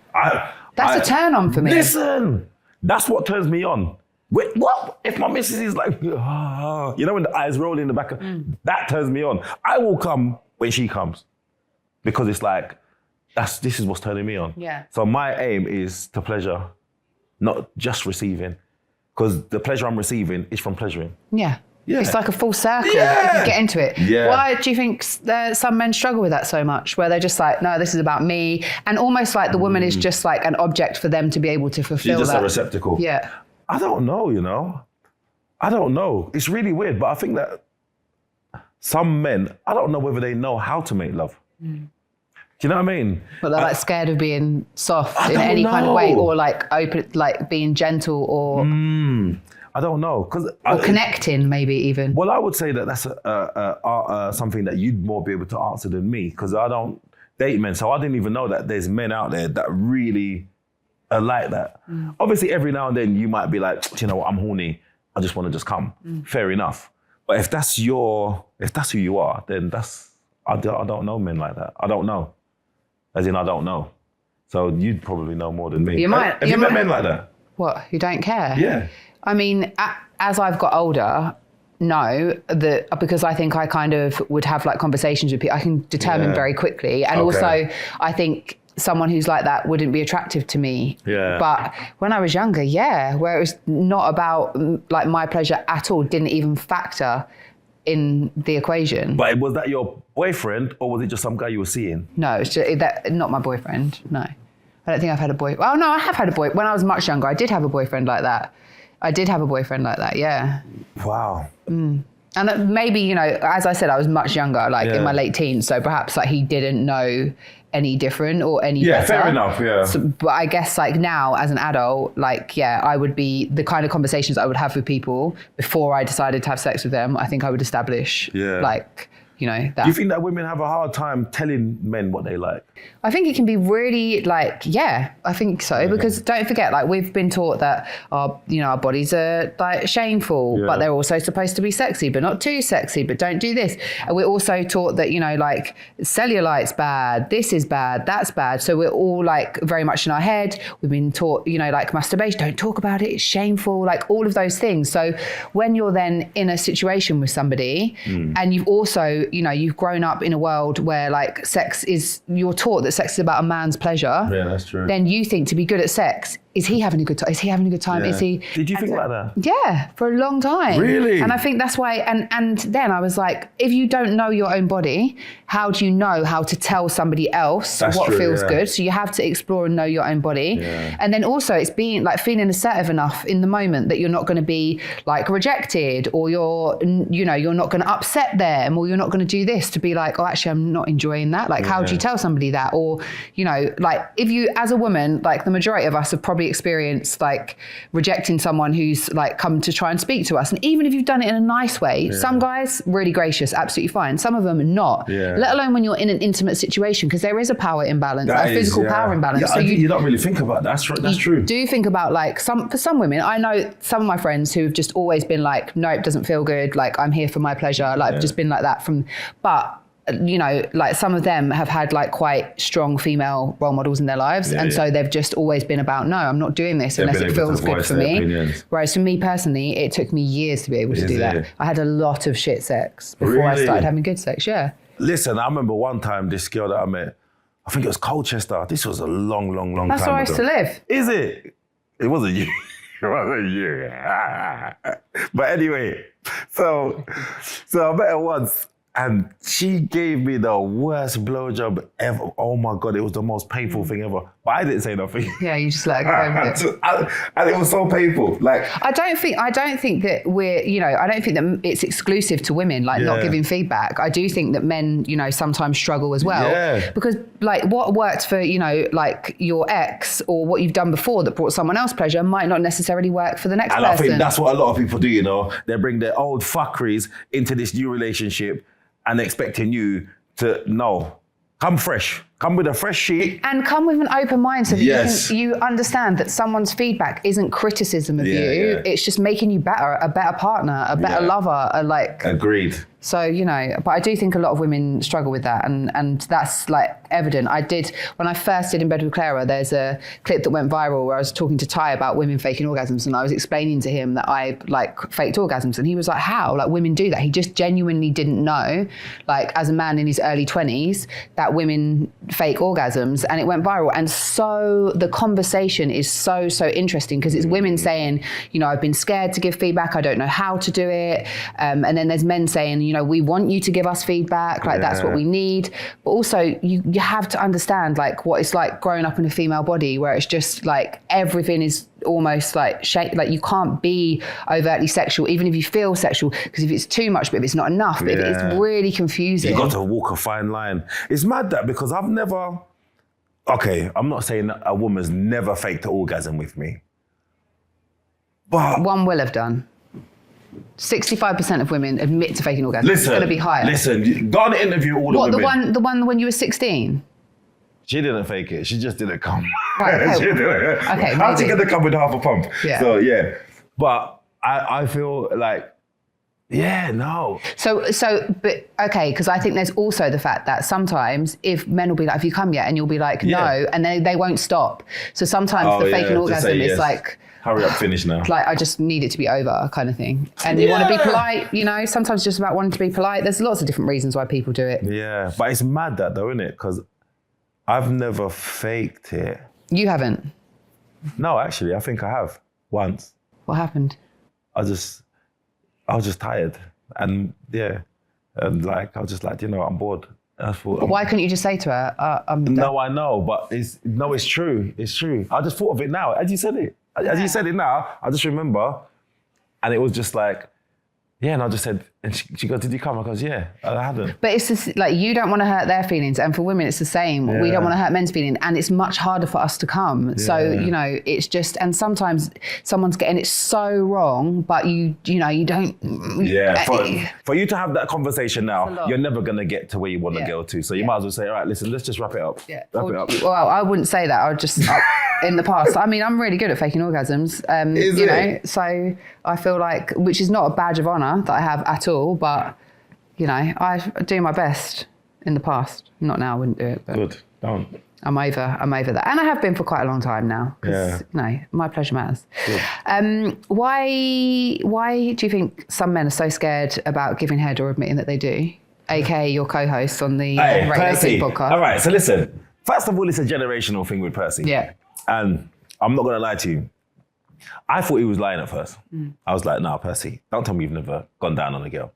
That's a turn on for me. Listen, that's what turns me on. Wait, what? If my missus is like, you know, when the eyes roll in the back, that turns me on. I will come when she comes, because it's like, this is what's turning me on. Yeah. So my aim is to pleasure, not just receiving, because the pleasure I'm receiving is from pleasuring. Yeah. Yeah. It's like a full circle if you get into it. Yeah. Why do you think some men struggle with that so much, where they're just like, no, this is about me, and almost like the woman is just like an object for them to be able to fulfill that? She's just a receptacle. Yeah. I don't know, you know. I don't know. It's really weird, but I think that some men, I don't know whether they know how to make love. Do you know what I mean? But they're like scared of being soft I in don't any kind of way, know. or like open, like being gentle, or I don't know. or connecting, maybe even. Well, I would say that that's something that you'd more be able to answer than me, because I don't date men. So I didn't even know that there's men out there that really are like that. Obviously, every now and then you might be like, "Do you know what, I'm horny. I just want to just come." Fair enough. But if that's who you are, then I don't know men like that. I don't know. As in, I don't know. So you'd probably know more than me. Have you met men like that? What, who don't care? Yeah. I mean, as I've got older, no, because I think I kind of would have like conversations with people. I can determine very quickly. And also, I think someone who's like that wouldn't be attractive to me. Yeah. But when I was younger, where it was not about like my pleasure at all, didn't even factor in the equation. But was that your boyfriend, or was it just some guy you were seeing? No, it's just not my boyfriend. No, I don't think I've had a boy. Well, no, I have had a boy. When I was much younger, I did have a boyfriend like that. Yeah. Wow. And maybe, you know, as I said, I was much younger, like in my late teens. So perhaps like he didn't know any different or any better. Yeah, fair enough, yeah. So, but I guess like now as an adult, like, I would be the kind of conversations I would have with people before I decided to have sex with them. I think I would establish like, you know, that. Do you think that women have a hard time telling men what they like? I think it can be really like, I think so. Because don't forget, like we've been taught that our bodies are like shameful, but they're also supposed to be sexy, but not too sexy, but don't do this. And we're also taught that, you know, like cellulite's bad, this is bad, that's bad. So we're all like very much in our head. We've been taught, you know, like masturbation, don't talk about it, it's shameful, like all of those things. So when you're then in a situation with somebody and you've also, you know, you've grown up in a world where like you're taught that sex is about a man's pleasure. Yeah, that's true. Then you think to be good at sex, is he having a good time? Is he having a good time? Yeah. Is he? Did you think like that? Yeah, for a long time. Really? And I think that's why, and then I was like, if you don't know your own body, how do you know how to tell somebody else what feels good? So you have to explore and know your own body. Yeah. And then also it's being like feeling assertive enough in the moment that you're not going to be like rejected, or you're not going to upset them, or you're not going to do this to be like, oh, actually, I'm not enjoying that. Like, how do you tell somebody that? Or, you know, like if you, as a woman, like the majority of us have probably experienced like rejecting someone who's like come to try and speak to us. And even if you've done it in a nice way, some guys really gracious, absolutely fine. Some of them not, let alone when you're in an intimate situation, because there is a power imbalance, a physical power imbalance. Yeah, so you don't really think about that. That's true. Do think about like for some women, I know some of my friends who've just always been like, no, it doesn't feel good. Like I'm here for my pleasure. Like I've just been like that but you know, like some of them have had like quite strong female role models in their lives. So they've just always been about, no, I'm not doing this unless it feels good for me. Opinions. Whereas for me personally, it took me years to be able to do that. I had a lot of shit sex before I started having good sex, Listen, I remember one time this girl that I met, I think it was Colchester. This was a long time ago. That's where I used to live. Is it? It wasn't you. It wasn't you. But anyway, so I met her once, and she gave me the worst blowjob ever. Oh my God, it was the most painful thing ever. But I didn't say nothing. Yeah, you just let her go with it. And it was so painful. Like I don't think that we're, you know, I don't think that it's exclusive to women, like not giving feedback. I do think that men, you know, sometimes struggle as well. Yeah. Because like what worked for, you know, like your ex or what you've done before that brought someone else pleasure might not necessarily work for the next person. And I think that's what a lot of people do, you know. They bring their old fuckeries into this new relationship and expecting you to come fresh, come with a fresh sheet. And come with an open mind so that you understand that someone's feedback isn't criticism of you. Yeah. It's just making you better, a better partner, a better lover, Agreed. So, you know, but I do think a lot of women struggle with that, and that's like evident. When I first did In Bed with Claira, there's a clip that went viral where I was talking to Ty about women faking orgasms, and I was explaining to him that I like faked orgasms, and he was like, how? Like women do that. He just genuinely didn't know, like as a man in his early 20s, that women fake orgasms, and it went viral. And so the conversation is so interesting, because it's women saying, you know, I've been scared to give feedback, I don't know how to do it. And then there's men saying, you know, we want you to give us feedback, like that's what we need. But also you have to understand like what it's like growing up in a female body, where it's just like everything is almost like like you can't be overtly sexual, even if you feel sexual, because if it's too much, but if it's not enough, but if it's really confusing. You've got to walk a fine line. It's mad that, because I've never. Okay, I'm not saying that a woman's never faked an orgasm with me, but One will have done. 65% of women admit to faking orgasms. listen, It's going to be higher. Listen, go on and interview all What, the women. the one when you were 16? She didn't fake it. She just didn't come. Right, okay. She didn't. Okay, How's she maybe. gonna come with half a pump? Yeah. So yeah, but I feel like, yeah, no. But okay, because I think there's also the fact that sometimes if men will be like, have you come yet? And you'll be like, no, Yeah. and they won't stop. So sometimes the faking to orgasm say is yes. like, Hurry up, finish now. like, I just need it to be over kind of thing. And you want to be polite, you know, sometimes it's just about wanting to be polite. There's lots of different reasons why people do it. Yeah, but it's mad that though, isn't it? Because I've never faked it. You haven't. No, actually, I think I have once. What happened? I was just tired, and yeah, and like I was just like, I'm bored. And I thought, Why couldn't you just say to her, I'm done? no, I know, but it's true. It's true. I just thought of it now, as you said it. As you said it now, I just remember, and it was just like, yeah, and I just said, and she goes, did you come? I goes, yeah, I hadn't. But it's just like, you don't want to hurt their feelings. And for women, it's the same. We Yeah. don't want to hurt men's feelings. And it's much harder for us to come. So, Yeah. it's just, and sometimes someone's getting it so wrong, but you don't. Yeah, for you to have that conversation It's a now, lot. you're never going to get to where you want to Yeah. go to. So you might as well say, all right, listen, let's just wrap it up. Yeah. Wrap it up. Well, I wouldn't say that. I would just, in the past, I mean, I'm really good at faking orgasms. Is you it? know, so I feel like, which is not a badge of honor that I have at all, but, I do my best in the past. Not now, I wouldn't do it, but Good. Don't. I'm over that. And I have been for quite a long time now. Because, my pleasure matters. Why do you think some men are so scared about giving head or admitting that they do? AKA your co-host on the Hey, Radio Percy. 2 podcast. All right, so listen. First of all, it's a generational thing with Percy. Yeah. And I'm not going to lie to you. I thought he was lying at first. I was like, nah, Percy, don't tell me you've never gone down on a girl.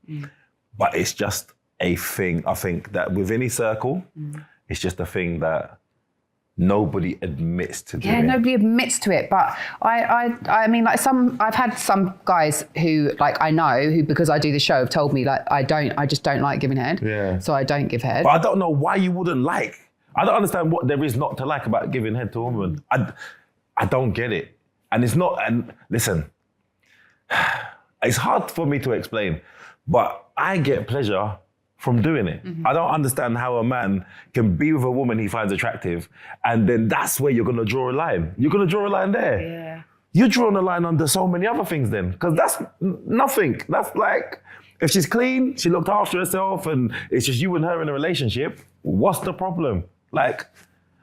But it's just a thing, I think, that within his circle, it's just a thing that nobody admits to doing. Yeah, nobody admits to it, but I mean, like I've had some guys who, like, I know who, because I do the show, have told me like I just don't like giving head. Yeah. So I don't give head. But I don't know why you wouldn't like. I don't understand what there is not to like about giving head to a woman. I don't get it, and it's not. And listen, it's hard for me to explain, but I get pleasure from doing it. I don't understand how a man can be with a woman he finds attractive, and then that's where you're gonna draw a line. You're gonna draw a line there. Yeah. You're drawing a line under so many other things then, because that's nothing. That's like, if she's clean, she looked after herself, and it's just you and her in a relationship, what's the problem? Like,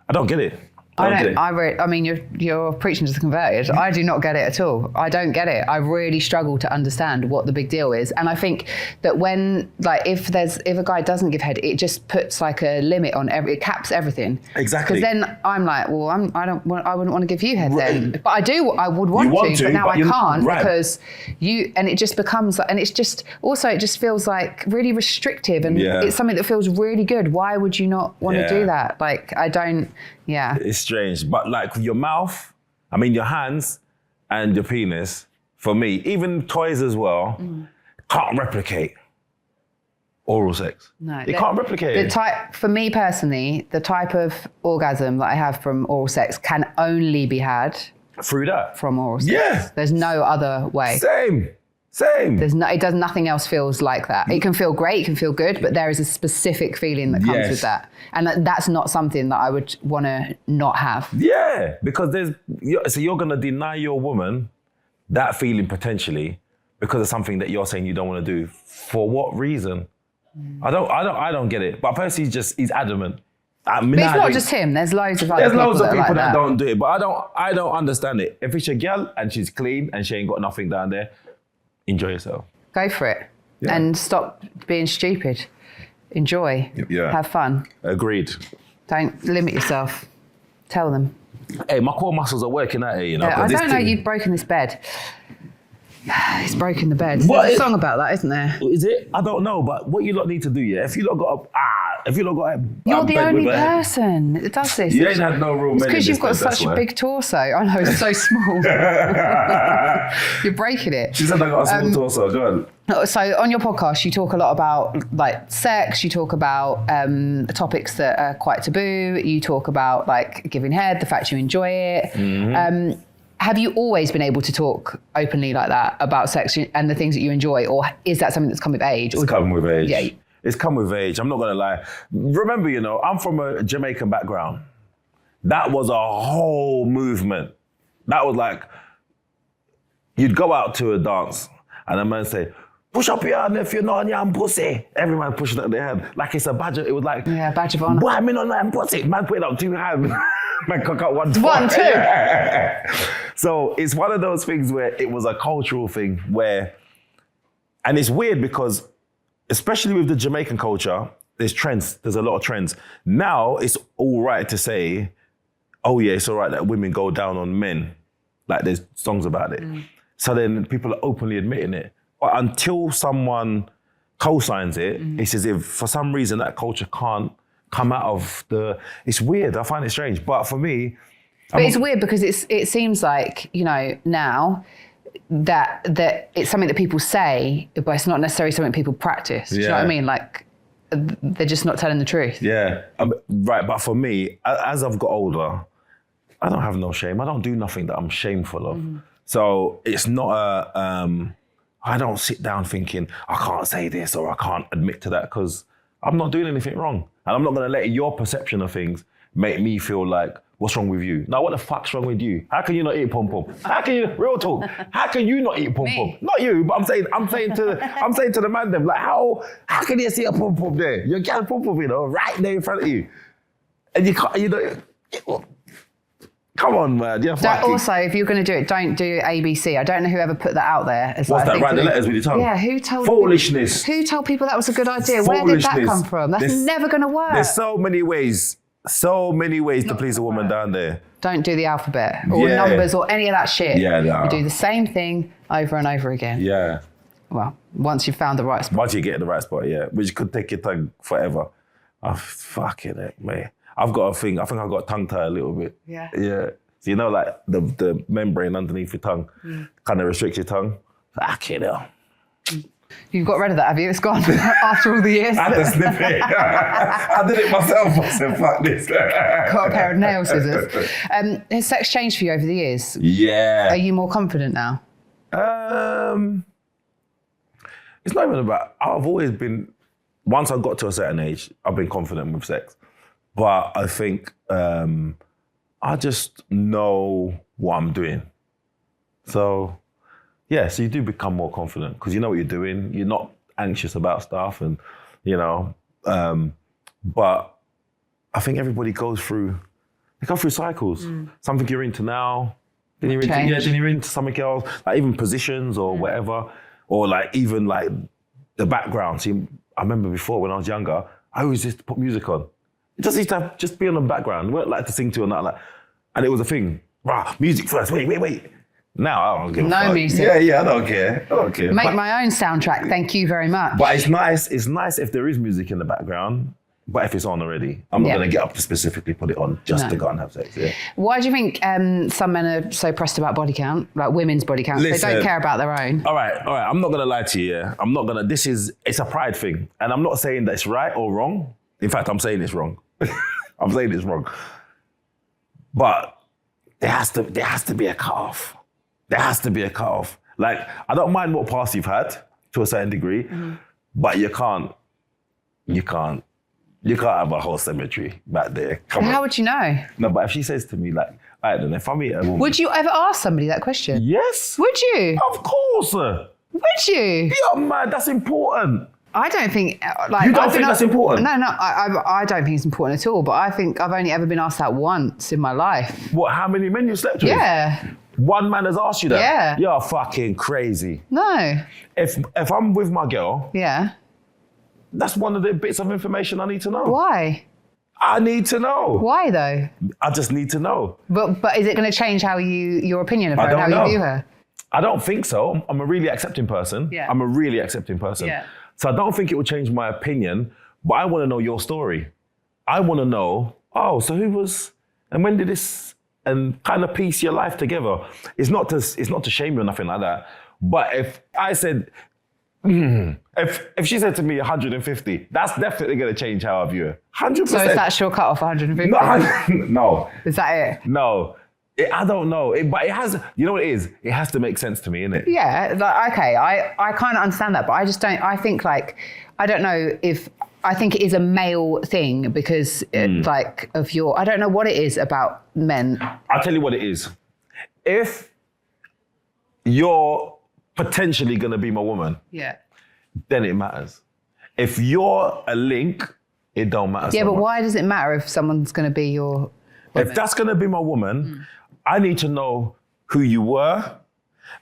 I don't get it. I mean, you're preaching to the converted. I do not get it at all. I don't get it. I really struggle to understand what the big deal is. And I think that when, like, if a guy doesn't give head, it just puts like a limit on it caps everything. Exactly. Because then I'm like, well, I wouldn't want to give you head then. But I would want to, but now I can't because and it just becomes like, and it's just, also it just feels like really restrictive, and it's something that feels really good. Why would you not want to do that? Like, I don't. Yeah. It's strange, but like your mouth, your hands and your penis, for me, even toys as well, can't replicate oral sex. No. It can't replicate it. For me personally, the type of orgasm that I have from oral sex can only be had through that. From oral sex. Yeah. There's no other way. Same. Nothing else feels like that. It can feel great, it can feel good, but there is a specific feeling that comes with that. And that's not something that I would want to not have. Yeah, because you're going to deny your woman that feeling potentially because of something that you're saying you don't want to do. For what reason? I don't get it. But Percy's he's adamant. But it's not just him. There's loads of other people. There's loads of people that don't do it, but I don't understand it. If it's a girl and she's clean and she ain't got nothing down there, enjoy yourself. Go for it. Yeah. And stop being stupid. Enjoy. Yeah. Have fun. Agreed. Don't limit yourself. Tell them. Hey, my core muscles are working out here, you know. Yeah, I don't know you've broken this bed. He's broken the bed. There's a song about that, isn't there? Is it? I don't know, but what you lot need to do, if you lot got you're the only person that does this. You ain't had no room. It's because you've got such a big torso. I know, it's so small. You're breaking it. She said I got a small torso. Go on. So on your podcast, you talk a lot about like sex. You talk about topics that are quite taboo. You talk about like giving head, the fact you enjoy it. Have you always been able to talk openly like that about sex and the things that you enjoy, or is that something that's come with age? It's come with age. Yeah. It's come with age. I'm not gonna lie. Remember, I'm from a Jamaican background. That was a whole movement. That was like, you'd go out to a dance and a man say, push up your hand if you're not on your hand, pussy. Everyone pushing up their hand. Like it's a badge. It was like, badge of honor. Boy, I'm in on that pussy. Man put up 2 hands. Man cock out 1, 2. 1, 2. So it's one of those things where it was a cultural thing where, and it's weird because, especially with the Jamaican culture, there's trends. There's a lot of trends. Now it's all right to say, oh yeah, it's all right that women go down on men. Like there's songs about it. So then people are openly admitting it. But until someone co-signs it, it's as if for some reason that culture can't come out of it's weird. I find it strange. But for me... But it's weird because it seems like, now that it's something that people say, but it's not necessarily something people practice. Do you know what I mean? Like, they're just not telling the truth. Yeah, right. But for me, as I've got older, I don't have no shame. I don't do nothing that I'm shameful of. So it's not I don't sit down thinking, I can't say this or I can't admit to that because I'm not doing anything wrong. And I'm not going to let your perception of things make me feel like, what's wrong with you? Now, what the fuck's wrong with you? How can you not eat pom-pom? How can you, real talk, how can you not eat pom-pom? Not you, but I'm saying to the man them, like, how can you see a pom-pom there? You're getting pom-pom, right there in front of you. And you can't, come on, man. Also, if you're going to do it, don't do ABC. I don't know whoever put that out there. What's that? Write the letters with your tongue? Yeah, who told Foolishness. Who told people that was a good idea? Where did that come from? That's never going to work. There's so many ways to please a woman down there. Don't do the alphabet or numbers or any of that shit. Yeah, no. You do the same thing over and over again. Yeah. Well, once you've found the right spot. Once you get in the right spot, yeah. Which could take your tongue forever. Oh, fucking it, man. I've got a thing. I think I've got a tongue tie a little bit. Yeah. Yeah. So like the membrane underneath your tongue kind of restricts your tongue. Fucking hell. You've got rid of that, have you? It's gone after all the years. I had to snip it. I did it myself. I said, fuck this. Got a pair of nail scissors. Has sex changed for you over the years? Yeah. Are you more confident now? It's not even about, I've always been, once I got to a certain age, I've been confident with sex. But I think I just know what I'm doing. So, yeah, so you do become more confident because you know what you're doing. You're not anxious about stuff and, but I think everybody goes through cycles. Something you're into now, then you're into something else, like even positions or whatever, or like even like the background. See, I remember before when I was younger, I always used to put music on. It just used to just be on the background. We weren't like to sing to or not like, and it was a thing. Rah, music first. Wait. Now I don't give a fuck. No music. Yeah, I don't care. Make my own soundtrack. Thank you very much. But it's nice. It's nice if there is music in the background. But if it's on already, I'm not going to get up to specifically put it on just to go and have sex. Yeah. Why do you think some men are so pressed about body count, like women's body count? They don't care about their own. All right. I'm not going to lie to you. Yeah? It's a pride thing. And I'm not saying that it's right or wrong. In fact, I'm saying it's wrong. I'm saying it's wrong. But there has to be a cutoff. There has to be a cutoff. Like, I don't mind what past you've had to a certain degree, but you can't have a whole cemetery back there. How would you know? No, but if she says to me, like, I don't know, if I meet a woman... Would you ever ask somebody that question? Yes. Would you? Of course. Would you? Yeah, man, that's important. I don't think... like, you don't think that's important? No, I don't think it's important at all, but I think I've only ever been asked that once in my life. What, how many men you slept with? Yeah. One man has asked you that? Yeah. You're fucking crazy. No. If I'm with my girl... Yeah. That's one of the bits of information I need to know. Why? I need to know. Why though? I just need to know. But is it going to change your opinion of her and how you view her? I don't think so. I'm a really accepting person. Yeah. I'm a really accepting person. Yeah. So I don't think it will change my opinion, but I want to know your story. I want to know, so who was, and when did this, and kind of piece your life together. It's not to shame you or nothing like that. But if I said, If she said to me 150, that's definitely going to change how I view her. 100%. So is that your cut off 150? No. Is that it? No. I don't know. But it has, you know what it is? It has to make sense to me, innit? Yeah, like, okay, I kind of understand that, but I just don't, I think like, I don't know if, I think it is a male thing because like of your, I don't know what it is about men. I'll tell you what it is. If you're potentially going to be my woman, Yeah. then it matters. If you're a link, it don't matter. Yeah, so but much. why does it matter if someone's going to be your woman? If that's going to be my woman, I need to know who you were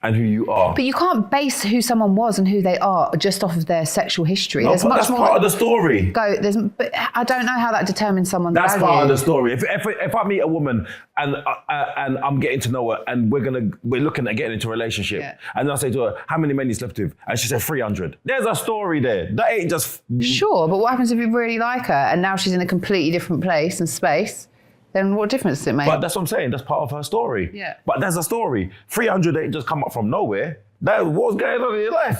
and who you are. But you can't base who someone was and who they are just off of their sexual history. No, There's but much that's more. part of the story. But I don't know how that determines someone's That's value. part of the story. If I meet a woman and I'm getting to know her and we're looking at getting into a relationship, Yeah. and I say to her, how many men you slept with? And she said 300. There's a story there. That ain't just... Sure, but what happens if you really like her and now she's in a completely different place and space? Then what difference does it make? But that's what I'm saying. That's part of her story. Yeah. But there's a story. 300 ain't just come up from nowhere. That what's going on in your life.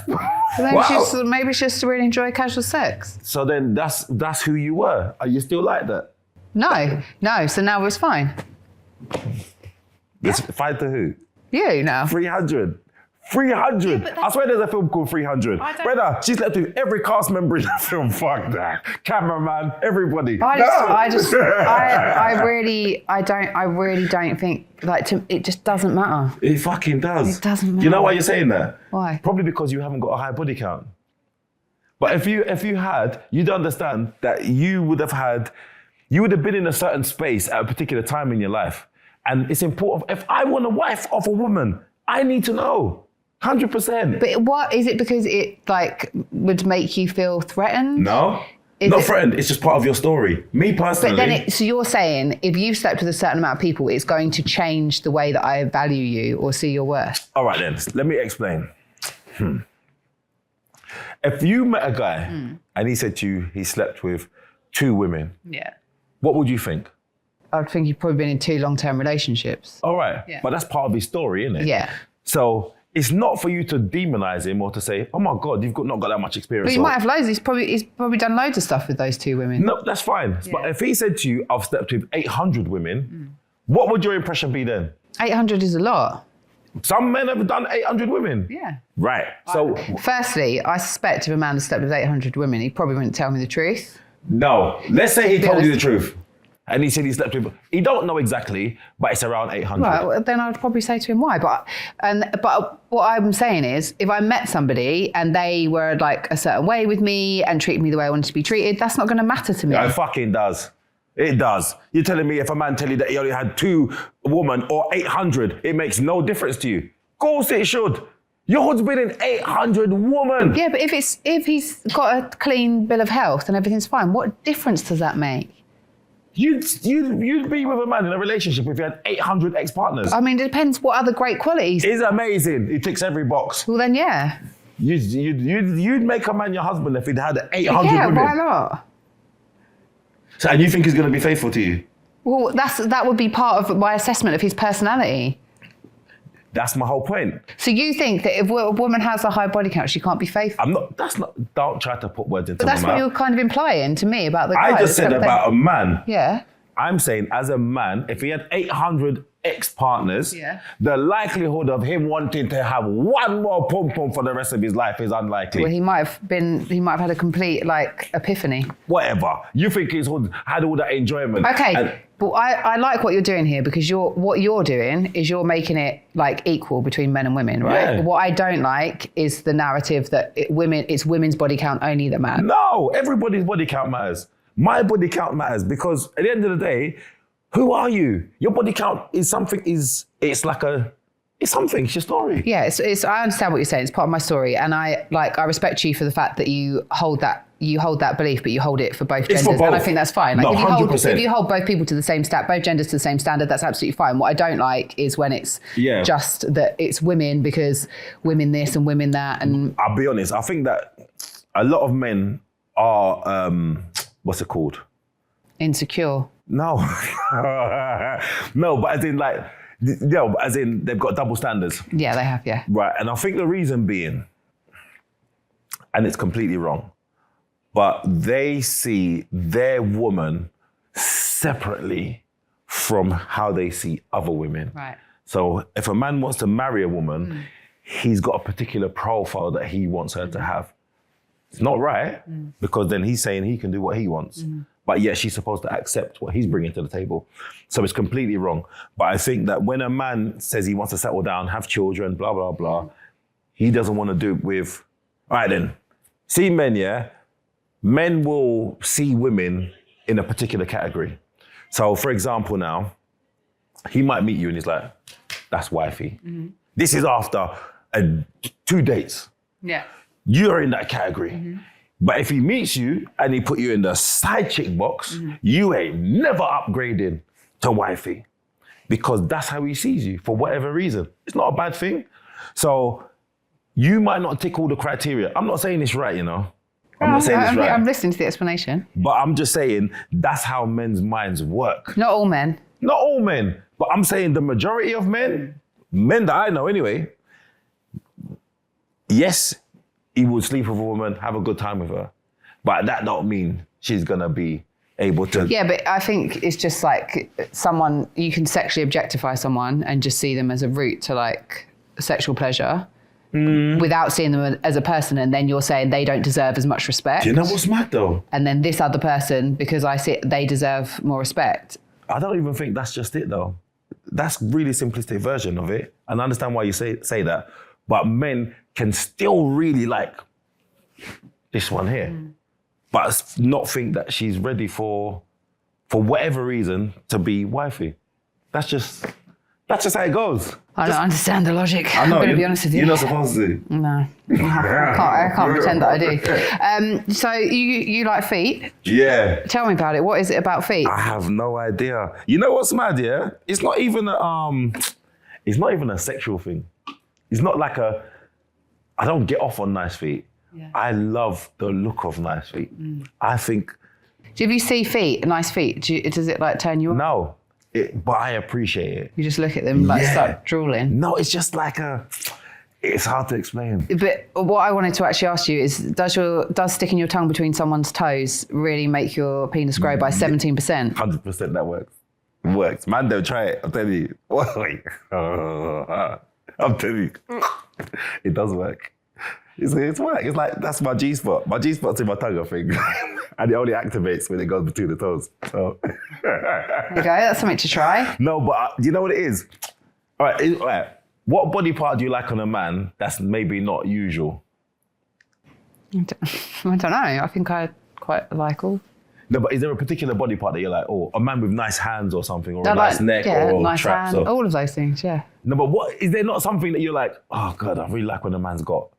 So maybe she just really enjoy casual sex. So then that's who you were. Are you still like that? No. So now it's fine. It's fine to who? You now. 300. 300. I swear there's a film called 300. Brother, she slept with every cast member in that film. Fuck that. Cameraman, everybody. I really don't think it just doesn't matter. It fucking does. It doesn't matter. You know why you're saying that? Why? Probably because you haven't got a high body count. But if you had, you'd understand that you would have been in a certain space at a particular time in your life. And it's important. If I want a wife of a woman, I need to know. 100%. But what is it because it like would make you feel threatened? No. Is Not it- threatened. It's just part of your story. Me personally. But then so you're saying if you've slept with a certain amount of people, it's going to change the way that I value you or see your worth. All right then, let me explain. If you met a guy and he said to you he slept with 2 women, Yeah. what would you think? I'd think you've probably been in 2 long-term relationships. All right, Yeah. but that's part of his story, isn't it? Yeah. So it's not for you to demonize him or to say, oh my God, you've not got that much experience. But he or- might have loads. He's probably done loads of stuff with those 2 women. No, that's fine. But if he said to you, I've slept with 800 women, what would your impression be then? 800 is a lot. Some men have done 800 women. Yeah. Right. So Firstly, I suspect if a man has slept with 800 women, he probably wouldn't tell me the truth. no, let's say he told you the honest. truth. And he said he slept with, he don't know exactly, but it's around 800. Right, well, then I'd probably say to him why. But what I'm saying is, if I met somebody and they were like a certain way with me and treated me the way I wanted to be treated, that's not going to matter to me. It fucking does. It does. You're telling me if a man tell you that he only had 2 women or 800, it makes no difference to you. Of course it should. Your hood's been in 800 women. Yeah, but if he's got a clean bill of health and everything's fine, what difference does that make? You'd be with a man in a relationship if you had 800 ex-partners. I mean, it depends what other great qualities. It's amazing. He ticks every box. Well, then, yeah. You'd make a man your husband if he'd had 800 Yeah, women. why not? So, and you think he's going to be faithful to you? Well, that would be part of my assessment of his personality. That's my whole point. So you think that if a woman has a high body count, she can't be faithful? Don't try to put words into But that's my what mouth. you're kind of implying to me about the guy. I just said about a man. Yeah. I'm saying as a man, if he had 800 ex-partners, Yeah. the likelihood of him wanting to have one more pom-pom for the rest of his life is unlikely. Well, he might have had a complete epiphany. Whatever. You think he's had all that enjoyment. Okay, And but I like what you're doing here because what you're doing is you're making it equal between men and women, right? Yeah. What I don't like is the narrative that it's women's body count only that matters. no, everybody's body count matters. My body count matters because at the end of the day, who are you? Your body count is something, it's something, it's your story. Yeah, it's I understand what you're saying. It's part of my story, and I respect you for the fact that you hold that belief, but you hold it for both It's genders, for both. and I think that's fine. No, if 100%. you hold both people to the same both genders to the same standard, that's absolutely fine. What I don't like is when it's just that it's women because women this and women that, and I'll be honest, I think that a lot of men are, what's it called? insecure. No. No, but as in they've got double standards. Yeah, they have. Yeah. Right, and I think the reason being, and it's completely wrong. But they see their woman separately from how they see other women. Right. So if a man wants to marry a woman, he's got a particular profile that he wants her to have. It's not right, because then he's saying he can do what he wants. But yet she's supposed to accept what he's bringing to the table. So it's completely wrong. But I think that when a man says he wants to settle down, have children, blah, blah, blah, he doesn't want to do it with, all right then, see men, yeah? Men will see women in a particular category. So for example now, he might meet you and he's like, that's wifey. This is after 2 dates. Yeah. You're in that category. But if he meets you and he put you in the side chick box, you ain't never upgrading to wifey, because that's how he sees you for whatever reason. It's not a bad thing. So you might not tick all the criteria. I'm not saying it's right, you know. I'm not saying it's right. I'm listening to the explanation. But I'm just saying that's how men's minds work. Not all men. Not all men, but I'm saying the majority of men that I know anyway, yes, he would sleep with a woman, have a good time with her. But that don't mean she's gonna be able to. Yeah, but I think it's just like someone, you can sexually objectify someone and just see them as a route to like sexual pleasure without seeing them as a person. And then you're saying they don't deserve as much respect. Do you know what's mad though? And then this other person, because I see they deserve more respect. I don't even think that's just it though. That's really simplistic version of it. And I understand why you say that. But men can still really like this one here, but not think that she's ready for whatever reason to be wifey. That's just how it goes. I don't understand the logic. I know, I'm going to be honest with you. You're not supposed to. No, I can't pretend that I do. So you like feet? Yeah. Tell me about it. What is it about feet? I have no idea. You know what's mad, yeah? It's not even a sexual thing. It's not like I don't get off on nice feet. Yeah. I love the look of nice feet. I think. Do you see feet, nice feet? Does it like turn you on? No, but I appreciate it. You just look at them like start drooling. No, it's just like it's hard to explain. But what I wanted to actually ask you is, does sticking your tongue between someone's toes really make your penis grow by 17%? 100% that works. It works. Man, don't try it. I'm telling you. I'm telling you. It does work. It's work. It's like, that's my G-spot. My G-spot's in my tongue, I think. And it only activates when it goes between the toes. So. There you go. That's something to try. No, but do you know what it is? All right. What body part do you like on a man that's maybe not usual? I don't know. I think I quite like all. No, but is there a particular body part that you're like, oh, a man with nice hands or something, or a nice neck, or nice traps? hand, all of those things, yeah. No, but what is there not something that you're like, oh God, I really like when a man's got?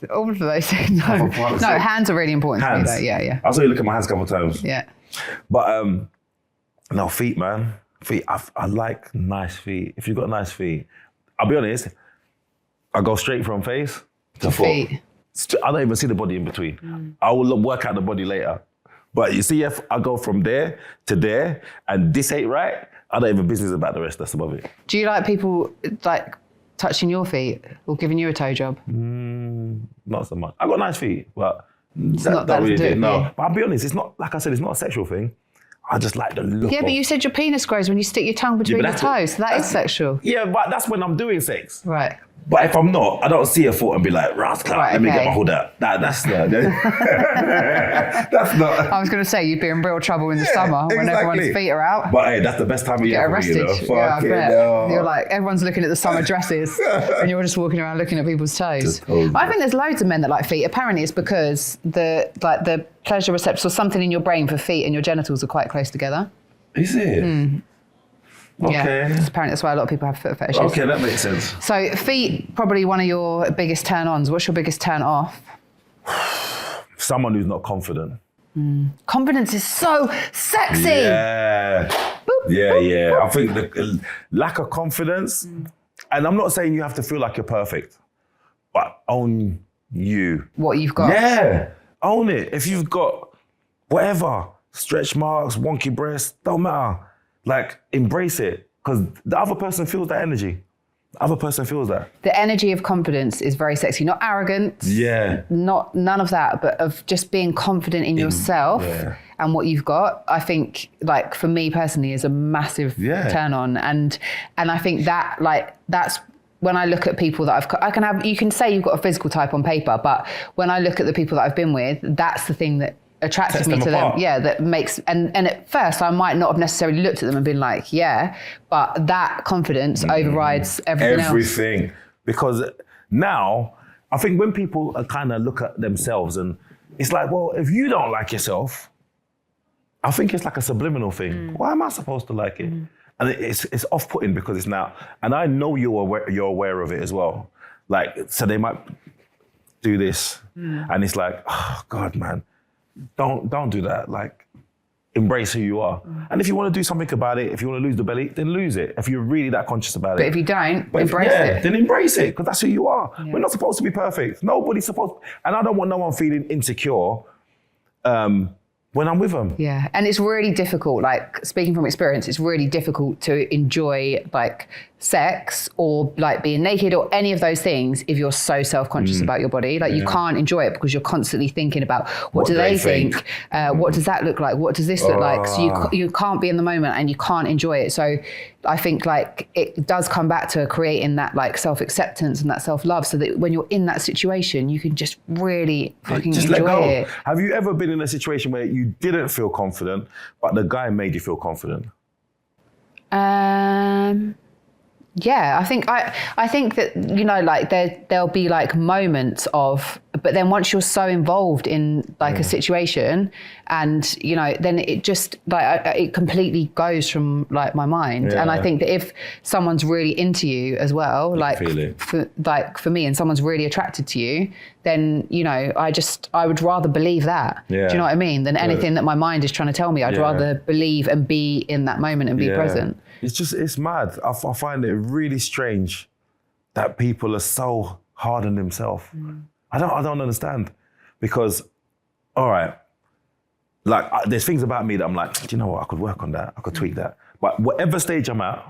All of those things. No, hands are really important to me though. Yeah. I saw you look at my hands a couple of times. Yeah. But no, feet, man. Feet. I like nice feet. If you've got nice feet, I'll be honest, I go straight from face to foot. Feet. I don't even see the body in between. I will work out the body later. But you see, if I go from there to there and this ain't right, I don't even business about the rest that's above it. Do you like people like touching your feet or giving you a toe job? Not so much. I got nice feet, but not that really did. No, yeah. but I'll be honest, it's not, like I said, it's not a sexual thing. I just like the look. Yeah, but you said your penis grows when you stick your tongue between your toes, so that is sexual. Yeah, but that's when I'm doing sex. Right. But if I'm not, I don't see a foot and be like, rascal, let me get my hood out. That's not. That's not. I was going to say, you'd be in real trouble in the summer when everyone's feet are out. But hey, that's the best time of year. Get arrested. Yeah, I bet. You're like, everyone's looking at the summer dresses and you're just walking around looking at people's toes. I think there's loads of men that like feet. Apparently it's because the pleasure receptors or something in your brain for feet and your genitals are quite close together. Is it? Okay. Yeah, apparently that's why a lot of people have foot fetishes. Okay, that makes sense. So feet, probably one of your biggest turn-ons. What's your biggest turn-off? Someone who's not confident. Confidence is so sexy. Yeah. Boop, yeah. boop, boop. I think the lack of confidence, and I'm not saying you have to feel like you're perfect, but own you. What you've got. Yeah, own it. If you've got whatever, stretch marks, wonky breasts, don't matter. Like, embrace it, because the other person feels that energy. The other person feels that. The energy of confidence is very sexy, not arrogance. Yeah. None of that, but of just being confident in yourself and what you've got. I think, like, for me personally, is a massive turn on, and I think that, like, that's when I look at people that you can say you've got a physical type on paper, but when I look at the people that I've been with, that's the thing that attracted me to them. Yeah, that makes, and at first I might not have necessarily looked at them and been like, yeah, but that confidence overrides everything else. Because now, I think when people kind of look at themselves, and it's like, well, if you don't like yourself, I think it's like a subliminal thing. Why am I supposed to like it? And it's off-putting because it's now, and I know you're aware of it as well. Like, so they might do this, and it's like, oh God, man, don't do that. Like, embrace who you are. And if you want to do something about it, if you want to lose the belly, then lose it. If you're really that conscious about it. But if you don't, embrace it. Then embrace it, because that's who you are. Yeah. We're not supposed to be perfect. Nobody's supposed, and I don't want no one feeling insecure when I'm with them. Yeah, and it's really difficult, like, speaking from experience, it's really difficult to enjoy, like, sex or, like, being naked or any of those things if you're so self-conscious about your body. Like, you can't enjoy it because you're constantly thinking about what do they think? What does that look like? What does this look like? So you can't be in the moment and you can't enjoy it. So I think, like, it does come back to creating that, like, self-acceptance and that self-love, so that when you're in that situation, you can just really fucking just enjoy let go. it. Have you ever been in a situation where you didn't feel confident, but the guy made you feel confident? Yeah, I think that, you know, like, there'll be, like, moments of, but then once you're so involved in, like, a situation, and, you know, then it just, like, it completely goes from, like, my mind. And I think that if someone's really into you as well, like, for me, and someone's really attracted to you, then, you know, I would rather believe that. Do you know what I mean? Than anything that my mind is trying to tell me. I'd rather believe and be in that moment and be present. It's mad. I find it really strange that people are so hard on themselves. I don't understand, because, all right, like, there's things about me that I'm like, do you know what? I could work on that. I could tweak that. But whatever stage I'm at,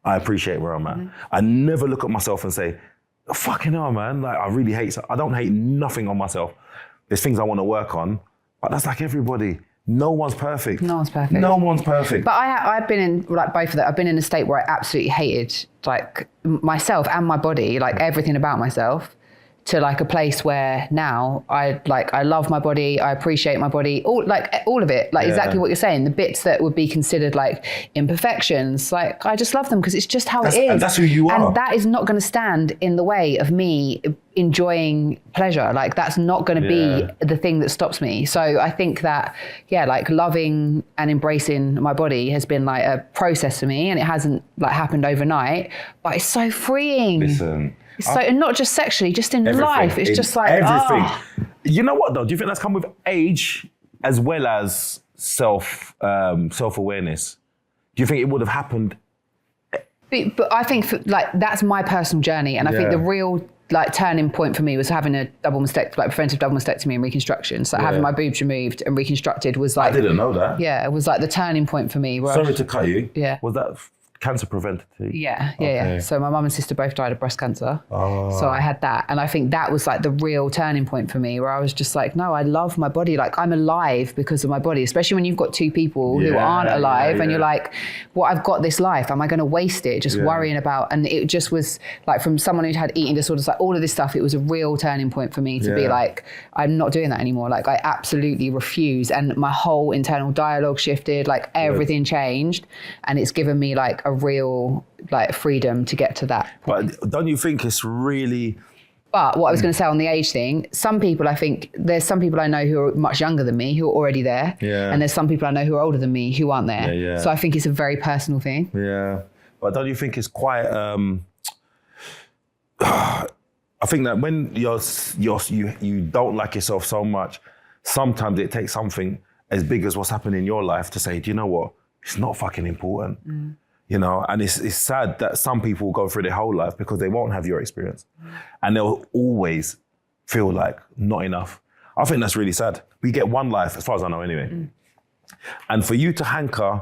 I appreciate where I'm at. I never look at myself and say, fucking hell, man. Like, I don't hate nothing on myself. There's things I want to work on, but that's like everybody. No one's perfect. No one's perfect. No one's perfect. But I've been in, like, both of that. I've been in a state where I absolutely hated, like, myself and my body, like, everything about myself, to, like, a place where now I love my body, I appreciate my body, all of it, like, exactly what you're saying. The bits that would be considered, like, imperfections, like, I just love them because it's just how it is. And that's who you are. And that is not going to stand in the way of me enjoying pleasure. Like, that's not going to be the thing that stops me. So I think that, like, loving and embracing my body has been, like, a process for me, and it hasn't, like, happened overnight, but it's so freeing. Listen, it's so, and not just sexually, just in life. It's just like, everything. You know what, though? Do you think that's come with age as well as self-awareness? Do you think it would have happened? But I think, that's my personal journey, and I think the real, like, turning point for me was having a preventive double mastectomy and reconstruction. So having my boobs removed and reconstructed was, like, I didn't know that. Yeah, it was, like, the turning point for me. Sorry to cut you. Yeah. Was that cancer preventative? Yeah. So my mum and sister both died of breast cancer. So I had that. And I think that was, like, the real turning point for me, where I was just like, no, I love my body. Like, I'm alive because of my body, especially when you've got two people who aren't alive and you're like, well, I've got this life. Am I going to waste it just worrying about? And it just was, like, from someone who'd had eating disorders, like, all of this stuff, it was a real turning point for me to be like, I'm not doing that anymore. Like, I absolutely refuse. And my whole internal dialogue shifted, like, everything changed. And it's given me, like, a real, like, freedom to get to that point. But don't you think it's really... But what I was going to say on the age thing, some people, I think, there's some people I know who are much younger than me who are already there. And there's some people I know who are older than me who aren't there. So I think it's a very personal thing. But don't you think it's quite... I think that when you don't like yourself so much, sometimes it takes something as big as what's happened in your life to say, do you know what? It's not fucking important. You know, and it's sad that some people go through their whole life because they won't have your experience, and they'll always feel like not enough. I think that's really sad. We get one life, as far as I know anyway. And for you to hanker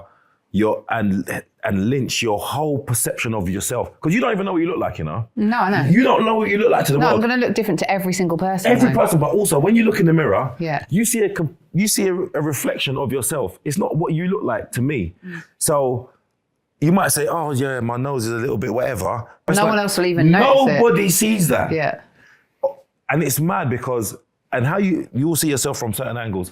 and lynch your whole perception of yourself. Because you don't even know what you look like, you know? No, I know. You don't know what you look like to the No, world. I'm going to look different to every single person. Every person, but also when you look in the mirror, Yeah. you see a reflection of yourself. It's not what you look like to me. So you might say, oh yeah, my nose is a little bit whatever. But No one else will even notice it. Nobody sees that. Yeah. And it's mad because, and how you'll see yourself from certain angles.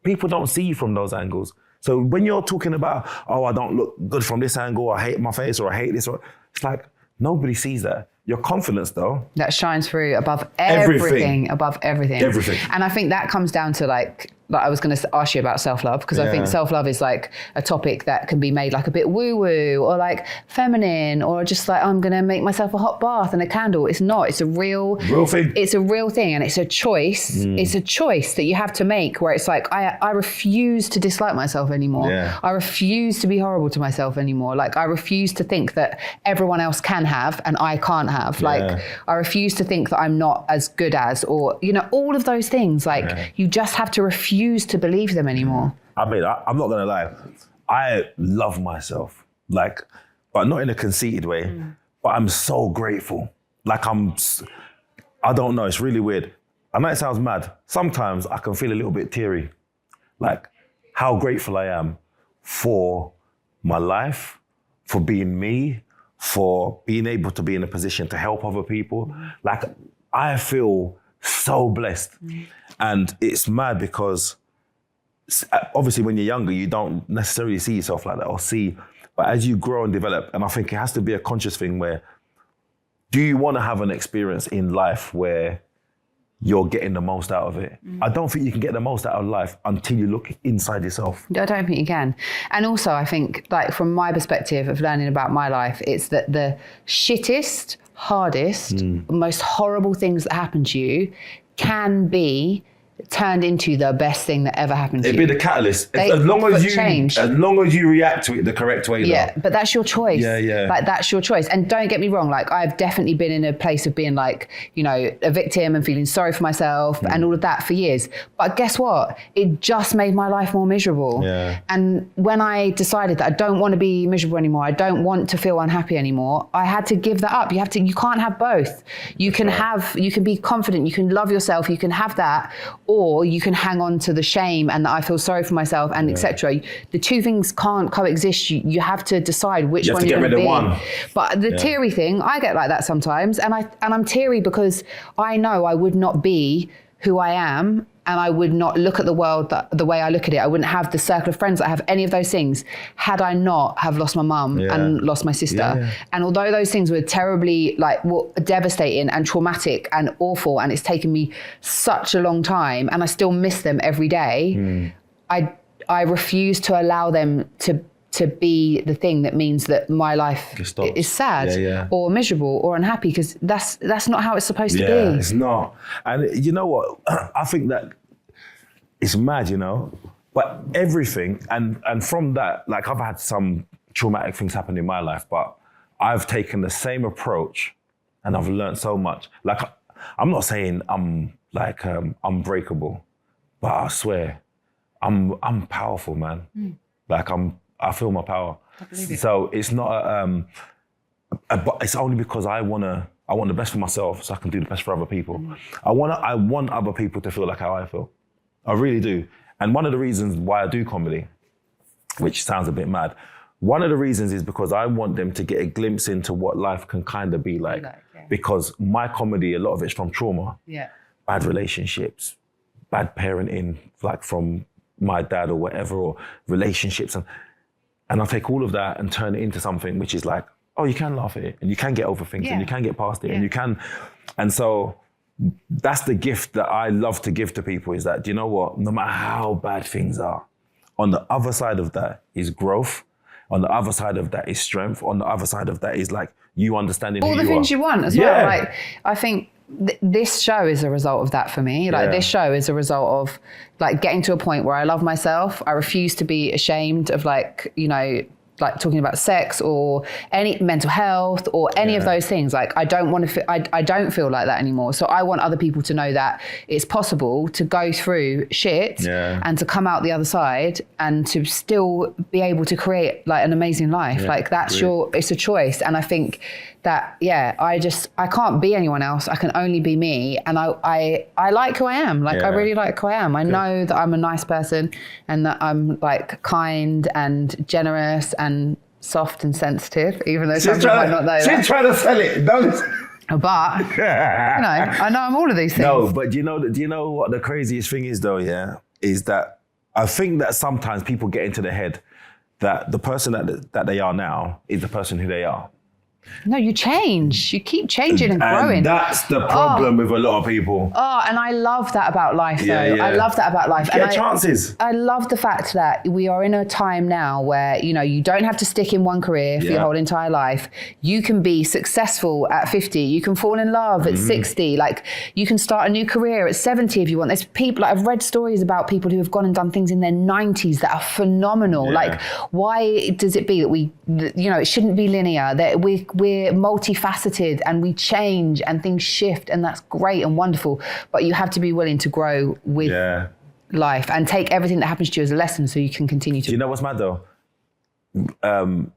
People don't see you from those angles. So when you're talking about, oh, I don't look good from this angle, I hate my face, or I hate this, it's like, nobody sees that. Your confidence though. That shines through above everything. Everything. And I think that comes down to like I was going to ask you about self-love, because I think self-love is like a topic that can be made like a bit woo-woo or like feminine, or just like, I'm going to make myself a hot bath and a candle. It's not. It's a real thing. It's a real thing, and it's a choice. It's a choice that you have to make, where it's like, I refuse to dislike myself anymore. Yeah. I refuse to be horrible to myself anymore. Like I refuse to think that everyone else can have and I can't have. Like I refuse to think that I'm not as good as, or, you know, all of those things. Like you just have to refuse to believe them anymore. I mean, I'm not gonna lie. I love myself, like, but not in a conceited way. But I'm so grateful. Like I don't know. It's really weird. I know it sounds mad. Sometimes I can feel a little bit teary, like how grateful I am for my life, for being me, for being able to be in a position to help other people. Like I feel so blessed. And it's mad because obviously when you're younger, you don't necessarily see yourself like that or but as you grow and develop, and I think it has to be a conscious thing where, do you want to have an experience in life where you're getting the most out of it? I don't think you can get the most out of life until you look inside yourself. I don't think you can. And also I think, like, from my perspective of learning about my life, it's that the shittest, hardest, most horrible things that happen to you can be turned into the best thing that ever happened to you. It'd be the catalyst. As long as you react to it the correct way. Yeah, but that's your choice. Yeah. Like, that's your choice. And don't get me wrong, like, I've definitely been in a place of being like, you know, a victim and feeling sorry for myself and all of that for years. But guess what? It just made my life more miserable. Yeah. And when I decided that I don't want to be miserable anymore, I don't want to feel unhappy anymore, I had to give that up. You can't have both. You can be confident, you can love yourself, you can have that, or you can hang on to the shame and that I feel sorry for myself and etc. The two things can't coexist. You have to decide which one you're going to be. One. But the teary thing, I get like that sometimes, and I'm teary because I know I would not be who I am, and I would not look at the world the way I look at it. I wouldn't have the circle of friends that have any of those things had I not have lost my mum and lost my sister. Yeah. And although those things were terribly devastating and traumatic and awful, and it's taken me such a long time, and I still miss them every day, I refuse to allow them to be the thing that means that my life is sad or miserable or unhappy, because that's not how it's supposed to be. Yeah, it's not. And you know what? I think that it's mad, you know, but everything, and from that, like, I've had some traumatic things happen in my life, but I've taken the same approach and I've learned so much. Like, I'm not saying I'm like unbreakable, but I swear I'm powerful, man. Like, I feel my power. So it's not, but it's only because I want the best for myself, so I can do the best for other people. I want other people to feel like how I feel. I really do. And one of the reasons why I do comedy, which sounds a bit mad, one of the reasons is because I want them to get a glimpse into what life can kind of be like. Because my comedy, a lot of it's from trauma. Yeah. Bad relationships, bad parenting, like from my dad or whatever, or relationships. And I'll take all of that and turn it into something which is like, oh, you can laugh at it, and you can get over things, and you can get past it, and you can. And so that's the gift that I love to give to people, is that, do you know what? No matter how bad things are, on the other side of that is growth. On the other side of that is strength. On the other side of that is like you understanding all who the you things are. you want as well. Like, I think this show is a result of that for me. Like, this show is a result of, like, getting to a point where I love myself. I refuse to be ashamed of, like, you know, like talking about sex or any mental health or any of those things. Like I don't want to I don't feel like that anymore. So I want other people to know that it's possible to go through shit and to come out the other side and to still be able to create like an amazing life. Like that's it's a choice. And I think that, I can't be anyone else. I can only be me. And I like who I am. Like I really like who I am. I know that I'm a nice person and that I'm like kind and generous and soft and sensitive, even though some people might not know that. She's trying to sell it. Don't. But, I know I'm all of these things. No, but do you know what the craziest thing is though, is that I think that sometimes people get into their head that the person that they are now is the person who they are. No, you change. You keep changing and growing. And that's the problem with a lot of people. Oh, and I love that about life, though. I love that about life. Get chances. I love the fact that we are in a time now where, you don't have to stick in one career for your whole entire life. You can be successful at 50. You can fall in love at 60. Like, you can start a new career at 70 if you want. There's people, like, I've read stories about people who have gone and done things in their 90s that are phenomenal. Yeah. Like, why does it be that it shouldn't be linear, that we're multifaceted and we change and things shift, and that's great and wonderful, but you have to be willing to grow with life and take everything that happens to you as a lesson so you can continue to. Do you know what's mad though? I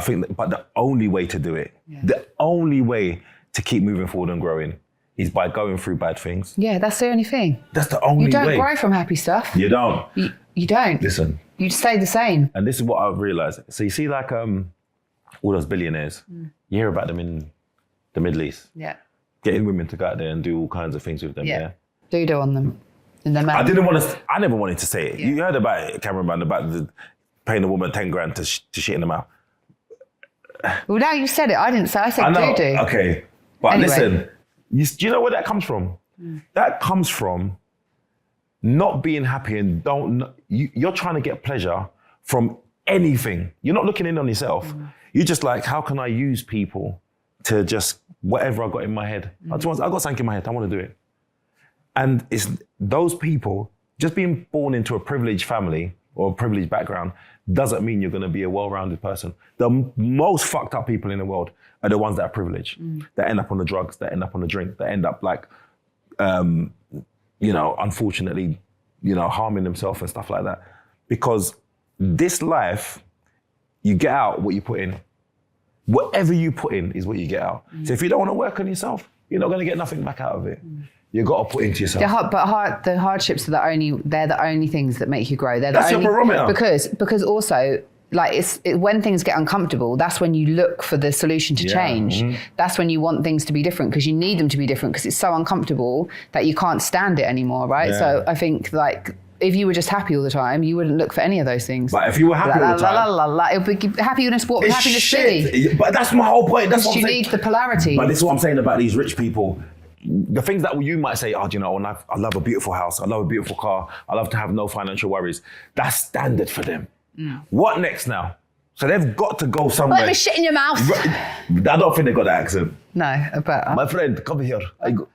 think but the only way to do it, the only way to keep moving forward and growing is by going through bad things. Yeah, that's the only thing. That's the only way. You don't grow from happy stuff. You don't. You don't. Listen. You stay the same. And this is what I've realized. So you see like all those billionaires, you hear about them in the Middle East. Yeah. Getting women to go out there and do all kinds of things with them. Yeah. Doodle on them. I never wanted to say it. Yeah. You heard about it, KANE BROWN, about paying a woman 10 grand to shit in the mouth. Well, now you said it. I didn't say. I said doo-doo. Okay. But listen, do you know where that comes from? That comes from not being happy and you're trying to get pleasure from anything. You're not looking in on yourself. You're just like, how can I use people to just whatever I got in my head? I got something in my head, I want to do it. And it's those people, just being born into a privileged family or a privileged background doesn't mean you're going to be a well-rounded person. The most fucked up people in the world are the ones that are privileged, that end up on the drugs, that end up on the drink, that end up like, unfortunately, harming themselves and stuff like that. Because this life, you get out what you put in. Whatever you put in is what you get out. So if you don't want to work on yourself, you're not going to get nothing back out of it. You got to put into yourself. The hardships are the only things that make you grow. That's your barometer. Because also, like when things get uncomfortable, that's when you look for the solution to change. That's when you want things to be different because you need them to be different because it's so uncomfortable that you can't stand it anymore, right? Yeah. So I think like, if you were just happy all the time, you wouldn't look for any of those things. But if you were happy all the time... It would be happiness, what happiness city? But that's my whole point. That's what you need the polarity. But this is what I'm saying about these rich people. The things that you might say, I love a beautiful house, I love a beautiful car, I love to have no financial worries. That's standard for them. What next now? So they've got to go somewhere. Let me shit in your mouth. I don't think they got that accent. No, but... My friend, come here.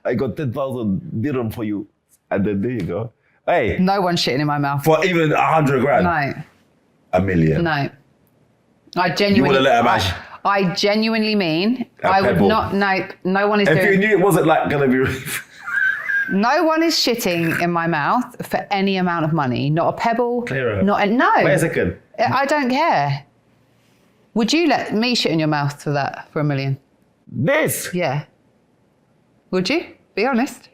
I got 10,000 dirham for you. And then there you go. Hey. No one's shitting in my mouth. For even 100 grand? No. $1 million? No. I genuinely... You would have let her bash? I genuinely mean, I would not... No one is doing... If you knew it wasn't like going to be... No one is shitting in my mouth for any amount of money. Not a pebble. Claira. No. Wait a second. I don't care. Would you let me shit in your mouth for that, for $1 million? This? Yeah. Would you? Be honest.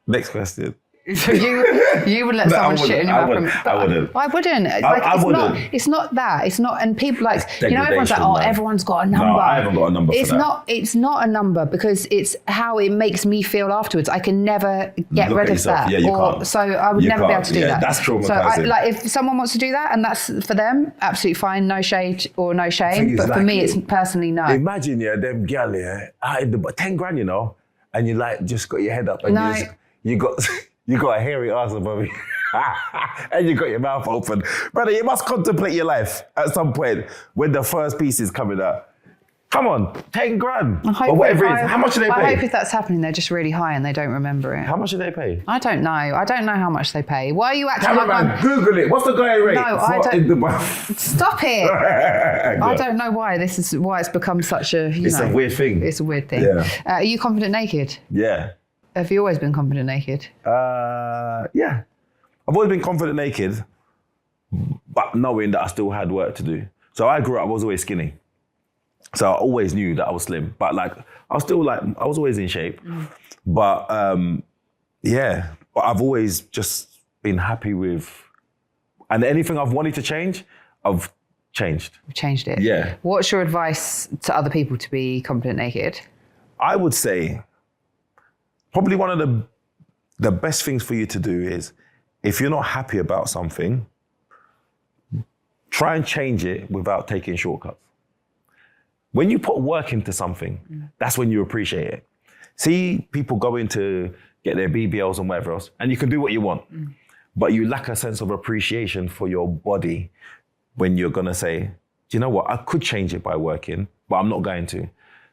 Next question. So you would let someone shit in your mouth? I wouldn't. I wouldn't. I wouldn't. It's not that. It's not, and people like, everyone's like, oh, everyone's got a number. No, I haven't got a number for that. It's not a number because it's how it makes me feel afterwards. I can never get rid of that. Yeah, you can't. So I would never be able to do that. That's traumatizing. So if someone wants to do that and that's for them, absolutely fine. No shade or no shame. But for me, it's personally no. Imagine, them girl, 10 grand, and you like just got your head up and you got a hairy ass above you. And you got your mouth open. Brother, you must contemplate your life at some point when the first piece is coming out. Come on, 10 grand I hope or whatever it is. I- How much do they I pay? hope if that's happening, they're just really high and they don't remember it. How much do they pay? I don't know. I don't know how much they pay. Why are you acting like Cameraman, I'm... Google it. What's the going rate? No, I for don't- in Dubai? Stop it! I don't know why. This is why it's become such a, It's a weird thing. It's a weird thing. Yeah. Are you confident naked? Yeah. Have you always been confident naked? Yeah. I've always been confident naked, but knowing that I still had work to do. So I grew up, I was always skinny. So I always knew that I was slim, but like, I was still like, I was always in shape. But yeah, but I've always just been happy with, and anything I've wanted to change, I've changed. You've changed it. Yeah. What's your advice to other people to be confident naked? I would say probably one of the best things for you to do is, if you're not happy about something, try and change it without taking shortcuts. When you put work into something, that's when you appreciate it. See people going to get their BBLs and whatever else, and you can do what you want, but you lack a sense of appreciation for your body when you're gonna say, do you know what, I could change it by working, but I'm not going to.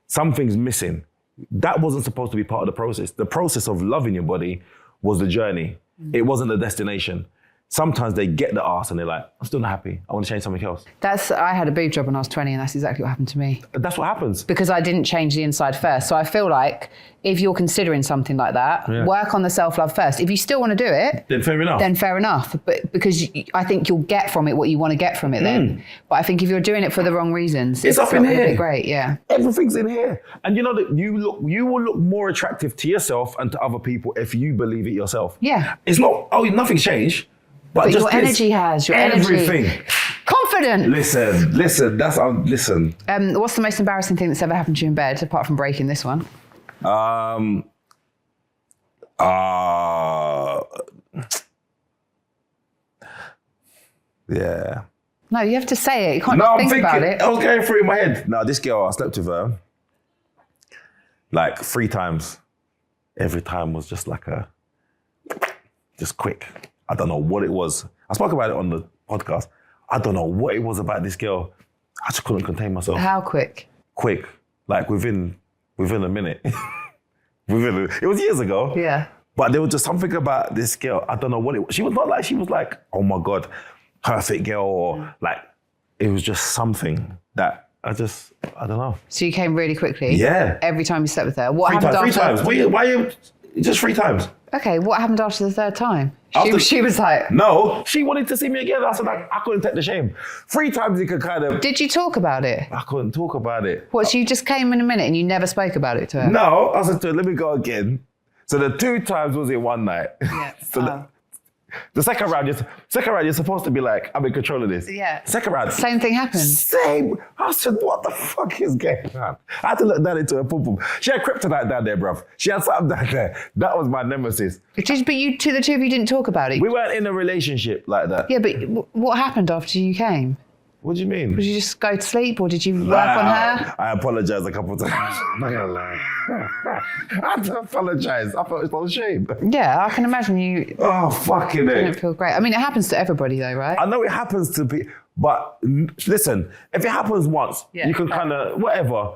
Something's missing. That wasn't supposed to be part of the process. The process of loving your body was the journey. It wasn't the destination. Sometimes they get the arse and they're like, I'm still not happy. I want to change something else. I had a boob job when I was 20 and that's exactly what happened to me. That's what happens. Because I didn't change the inside first. So I feel like if you're considering something like that, work on the self-love first. If you still want to do it, Then fair enough. then fair enough. But because I think you'll get from it what you want to get from it then. But I think if you're doing it for the wrong reasons, It's up in not gonna be here. great, yeah. Everything's in here. And you know that you will look more attractive to yourself and to other people if you believe it yourself. Yeah. It's not, nothing's changed. But But just your this, energy has, your everything. energy. Confident. Listen, listen. What's the most embarrassing thing that's ever happened to you in bed, apart from breaking this one? Yeah. No, you have to say it. You can't No, just I'm think thinking, about it. I was going through in my head. No, this girl, I slept with her like 3 times. Every time was just like just quick. I don't know what it was. I spoke about it on the podcast. I don't know what it was about this girl. I just couldn't contain myself. How quick? Quick, like within a minute. It was years ago. Yeah. But there was just something about this girl. I don't know what it was. She was like, oh my God, perfect girl, or like, it was just something that I don't know. So you came really quickly? Yeah. Every time you slept with her? What happened 3 after? times. Why you, just 3 times? Okay, what happened after the third time? After- She was like... No, she wanted to see me again. I said, I couldn't take the shame. 3 times you could kind of... Did you talk about it? I couldn't talk about it. What, so you just came in a minute and you never spoke about it to her? No, I said to her, let me go again. So the 2 times was in one night. Yeah. So the second round, you're supposed to be like, I'm in control of this. Yeah. Second round. Same thing happened? Same. I said, what the fuck is going on? I had to look down into her pum-pum. She had kryptonite down there, bruv. She had something down there. That was my nemesis. But the two of you didn't talk about it? We weren't in a relationship like that. Yeah, but what happened after you came? What do you mean? Did you just go to sleep or did you work on her? I apologized a couple of times. I'm not gonna lie. I had to apologize. I felt so ashamed. Yeah, I can imagine you Oh, fucking didn't it. feel great. I mean, it happens to everybody though, right? I know it happens to be, but listen, if it happens once, Yeah. you can kind of, whatever.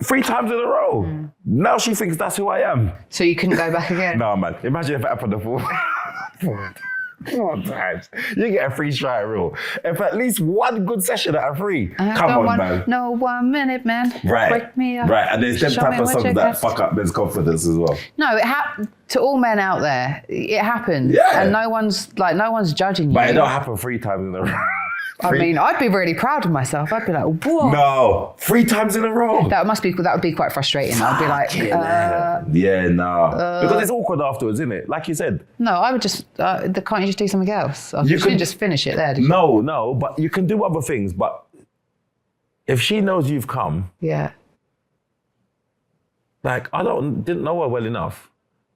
3 times in a row. Now she thinks that's who I am. So you couldn't go back again? No, man. Imagine if it happened the 4 times. You get a free try rule. If at least one good session out of 3, come on, man. No 1 minute, man. Right. Wake me up. Right. And there's them Show type me of what songs you that got. fuck up men's confidence as well. No, to all men out there, it happens. Yeah. And no one's judging you. But it don't happen 3 times in a row. I mean, I'd be really proud of myself. I'd be like, whoa. No, 3 times in a row. That would be quite frustrating. I'd be like, Yeah, no. Because it's awkward afterwards, isn't it? Like you said. no, I would just, can't you just do something else? You could- shouldn't just finish it there, did you? No, but you can do other things. But if she knows you've come, Yeah. like didn't know her well enough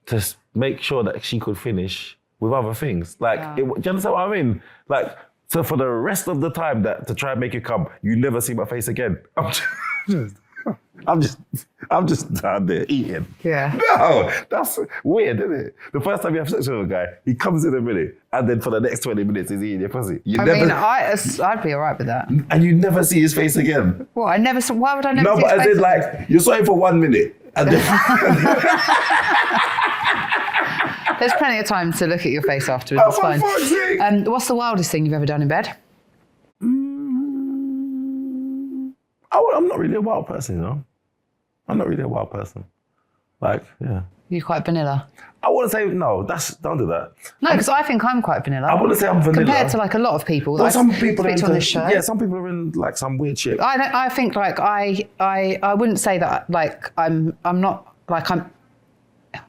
to make sure that she could finish with other things. Like, do you understand what I mean? Like, so for the rest of the time to try and make you come, you never see my face again. I'm just down there eating. Yeah. No, that's weird, isn't it? The first time you have sex with a guy, he comes in a minute, and then for the next 20 minutes, he's eating your pussy. I'd be all right with that. And you never see his face again. Well, why would I never No, see but his as face in, like, you saw him for 1 minute, and then... There's plenty of time to look at your face afterwards. It's fine. What's the wildest thing you've ever done in bed? I'm not really a wild person, you know? I'm not really a wild person. Like, yeah. You're quite vanilla. I wouldn't say, no, don't do that. No, because I think I'm quite vanilla. I wouldn't say I'm vanilla. Compared to like a lot of people. Well, some people are on this show. Yeah, some people are in like some weird shit. I think like I wouldn't say that like I'm not like I'm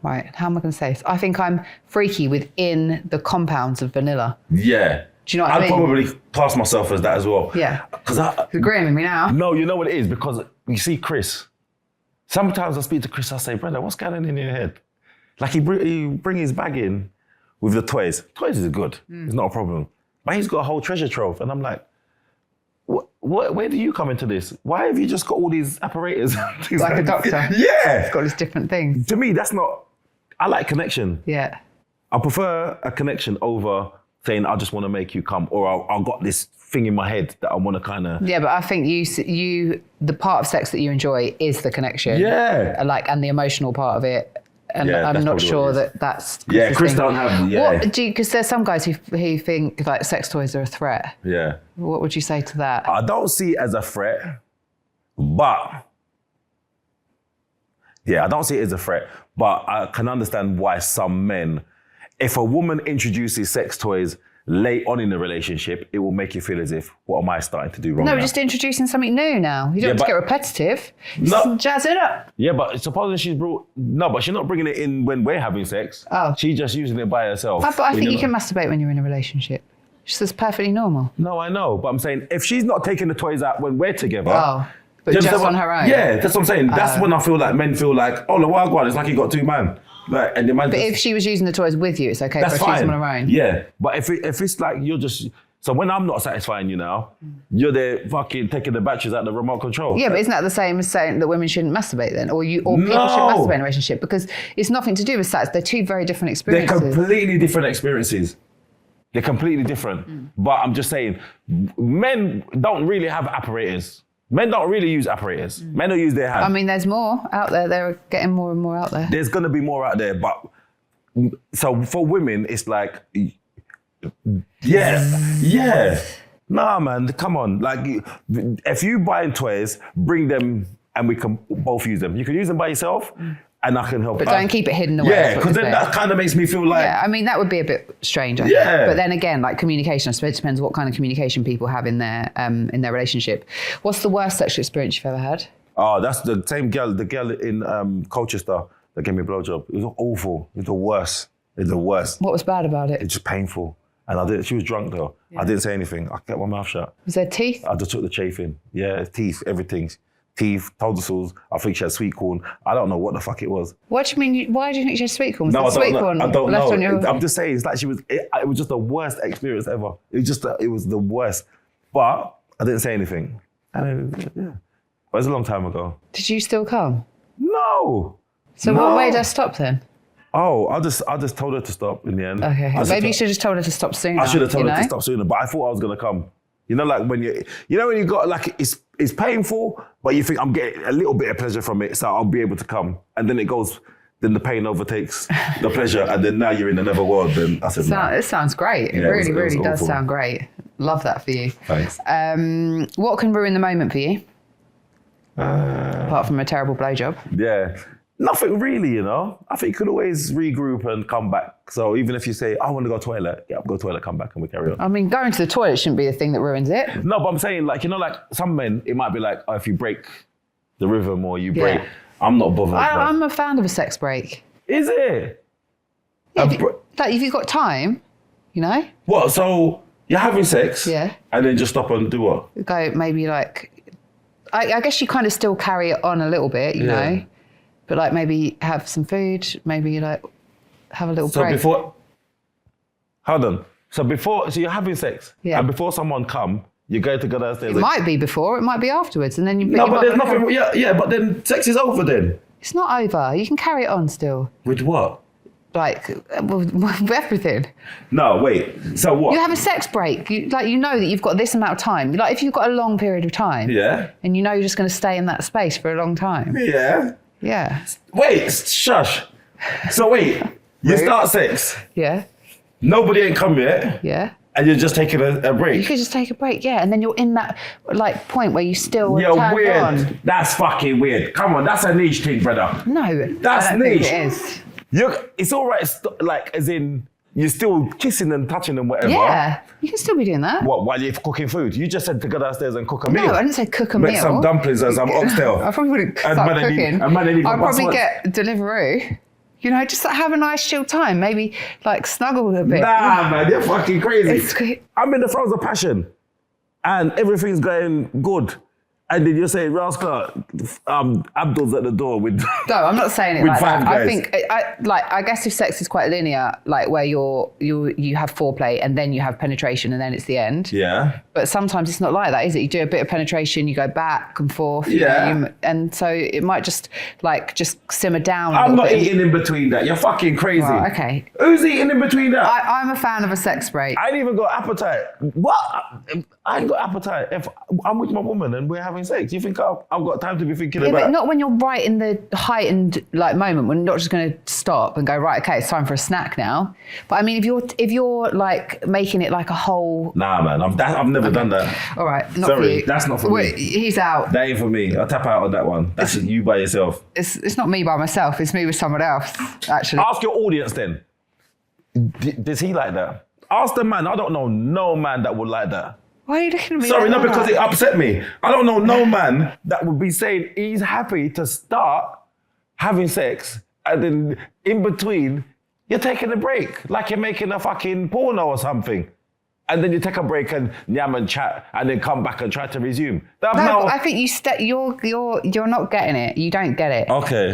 right, how am I going to say this? I think I'm freaky within the compounds of vanilla. Yeah. Do you know what I mean? I'd probably class myself as that as well. Yeah. Because You're agreeing with me now. No, you know what it is? Because you see Chris. Sometimes I speak to Chris, I say, brother, what's going on in your head? Like he bring his bag in with the toys. Toys is good. It's not a problem. But he's got a whole treasure trove. And I'm like, where do you come into this? Why have you just got all these apparatus? Like a doctor. Yeah. It's got these different things. To me, that's not, I like connection. Yeah. I prefer a connection over saying, I just want to make you come, or I've got this thing in my head that I want to kind of... Yeah, but I think the part of sex that you enjoy is the connection. Yeah. And the emotional part of it. And Yeah, I'm that's not probably sure what it is. that's... Yeah, Chris don't have... Yeah. Because there's some guys who think like sex toys are a threat. Yeah. What would you say to that? I don't see it as a threat, but... Yeah, I don't see it as a threat, but I can understand why some men... If a woman introduces sex toys late on in the relationship, it will make you feel as if, what am I starting to do wrong No, now? just introducing something new now. You don't have to get repetitive. No. Just jazz it up. Yeah, but supposing she's brought... No, but she's not bringing it in when we're having sex. Oh. She's just using it by herself. But I think you can masturbate when you're in a relationship. It's just perfectly normal. No, I know, but I'm saying, if she's not taking the toys out when we're together... Oh, but just on her own? Yeah, that's what I'm saying. That's when I feel like men feel like, oh, the wild one, it's like he got two man. Like, and the man But if she was using the toys with you, it's okay for her that's to use fine. them on her own. Yeah, but if it's like you're just... So when I'm not satisfying you now, you're there fucking taking the batteries out of the remote control. Yeah, but isn't that the same as saying that women shouldn't masturbate then? Or people shouldn't masturbate in a relationship? Because it's nothing to do with sex. They're two very different They're experiences. completely different experiences. They're completely different. But I'm just saying, men don't really have apparatus. Men don't really use apparatus. Men don't use their hands. I mean, there's more out there. They're getting more and more out there. There's going to be more out there, but so for women, it's like, yeah. Nah, man, come on. Like, if you buying toys, bring them and we can both use them. You can use them by yourself and I can help But out. don't keep it hidden away. Yeah, because then that kind of makes me feel like... Yeah, I mean, that would be a bit strange. I think. Yeah. But then again, like communication, I suppose it depends what kind of communication people have in their relationship. What's the worst sexual experience you've ever had? Oh, that's the same girl, the girl in Colchester that gave me a blowjob. It was awful. It was the worst. It's the worst. What was bad about it? It's just painful. And she was drunk though. Yeah. I didn't say anything. I kept my mouth shut. Was there teeth? I just took the chafing. Yeah, teeth, everything. Teeth, tonsills. I think she had sweet corn. I don't know what the fuck it was. What do you mean? Why do you think she had sweet corn? No, I don't know. I don't left know. on your... I'm just saying, it's like it was just the worst experience ever. It was the worst. But I didn't say anything. And yeah. But it was a long time ago. Did you still come? No. So what made her stop then? Oh, I just told her to stop in the end. Okay. Maybe you should have just told her to stop sooner. I should have told her to stop sooner, but I thought I was gonna come. You know, like when you got like it's painful, but you think I'm getting a little bit of pleasure from it, so I'll be able to come. And then then the pain overtakes the pleasure, and then now you're in another world. Then I said, nah. It sounds great. It really does sound great. Love that for you. Thanks. What can ruin the moment for you? Apart from a terrible blowjob. Yeah. Nothing really, you know. I think you could always regroup and come back. So even if you say, I want to go to the toilet, yeah, I'll go to the toilet, come back and we carry on. I mean, going to the toilet shouldn't be the thing that ruins it. No, but I'm saying like, you know, like some men, it might be like, oh, if you break the rhythm or you break, I'm not bothered. I'm a fan of a sex break. Is it? Yeah, if you've got time, you know? What, so you're having sex? Yeah. And then just stop and do what? Go maybe like, I guess you kind of still carry it on a little bit, you know? But like maybe have some food, maybe like have a little break. Hold on. So you're having sex, and before someone come, You go to go downstairs. It might be before, it might be afterwards, and then you. No, but there's nothing. Yeah, but then sex is over then. It's not over. You can carry it on still. With what? Like with everything. No, wait. So what? You have a sex break. You know that you've got this amount of time. Like if you've got a long period of time. Yeah. And you know you're just going to stay in that space for a long time. Yeah. Yeah. Wait, shush. So wait, you start sex. Yeah. Nobody ain't come yet. Yeah. And you're just taking a break. You could just take a break, yeah, and then you're in that like point where you still You're turned weird. on. That's fucking weird. Come on, that's a niche thing, brother. No, That's I don't think niche. it is. It's all right, like as in you're still kissing and touching and whatever. Yeah, you can still be doing that. What, while you're cooking food? You just said to go downstairs and cook a meal. No, I didn't say cook a Make meal. some dumplings and some oxtail. I probably wouldn't And start man ain't even- cooking. and man ain't even I'd probably bust get Deliveroo. You know, just like have a nice chill time. Maybe like snuggle a bit. Nah, man, you're fucking crazy. It's great. I'm in the throes of passion and everything's going good. And then you say, Rascal, Abdul's at the door with... No, I'm not saying it With like that. five I guys. think, I guess if sex is quite linear, like where you have foreplay and then you have penetration and then it's the end. Yeah. But sometimes it's not like that, is it? You do a bit of penetration, you go back and forth. Yeah. And so it might just simmer down. I'm not eating in between that. You're fucking crazy. Right, okay. Who's eating in between that? I'm a fan of a sex break. I ain't even got appetite. What? I ain't got appetite. If I'm with my woman and we're having sex, you think I've got time to be thinking Yeah, about... but not when you're right in the heightened moment. We're not just going to stop and go, right, okay, it's time for a snack now. But I mean, if you're like making it like a whole... Nah, man, I've never done that. All right, not Sorry, for you. that's not for Wait, me. He's out. That ain't for me. I'll tap out on that one. That's you by yourself. It's not me by myself. It's me with someone else, actually. Ask your audience then. Does he like that? Ask the man. I don't know no man that would like that. Why are you looking at me? Sorry, like not that? because it upset me. I don't know no man that would be saying he's happy to start having sex and then in between you're taking a break, like you're making a fucking porno or something. And then you take a break and yam and chat and then come back and try to resume. No, but I think you're not getting it. You don't get it. Okay.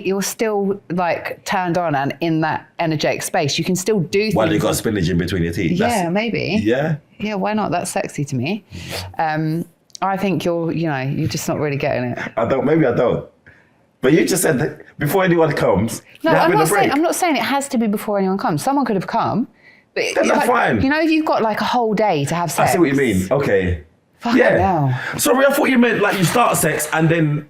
You're still like turned on and in that energetic space. You can still do things. Well, you got spinach in between your teeth. Yeah, maybe. Yeah? Yeah, why not? That's sexy to me. I think you're just not really getting it. Maybe I don't. But you just said that before anyone comes, No, you're I'm having a break. not saying it has to be before anyone comes. Someone could have come. But Then that's fine. You know, if you've got like a whole day to have sex. I see what you mean. Okay. Fucking hell. Sorry, I thought you meant like you start sex and then...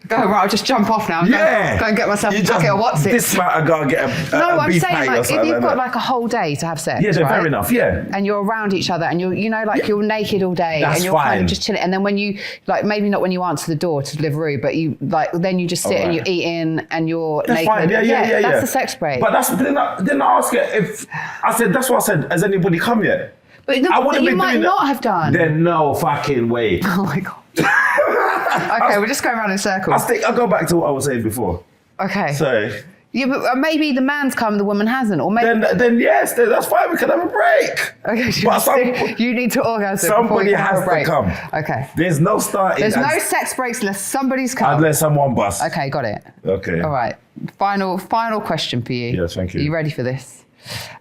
Go, right, I'll just jump off now. Yeah. Go and get myself a bucket of what's it. This might I go and get a No, I'm beef saying patty or like if something you've got that. like a whole day to have sex, Yeah, then right? fair enough, yeah. And you're around each other and you're you're naked all day That's and you're kind fine. of just chilling. And then when you like maybe not when you answer the door to Deliveroo, but you like then you just sit and you're eating and you're That's naked. fine, yeah. That's the sex break. But didn't I ask it if... I said, that's what I said, has anybody come yet? But no, I wouldn't you be might doing not that. have done. Then no fucking way. Oh my God. Okay, we're just going around in circles. I'll go back to what I was saying before. Okay. Sorry. Yeah, but maybe the man's come, the woman hasn't, or maybe. Then yes, that's fine. We can have a break. Okay, But you need to orgasm before somebody you can have has a break. to come. Okay. There's no starting. There's no sex breaks unless somebody's come. Unless someone busts. Okay, got it. Okay. All right. Final question for you. Yes, thank you. Are you ready for this?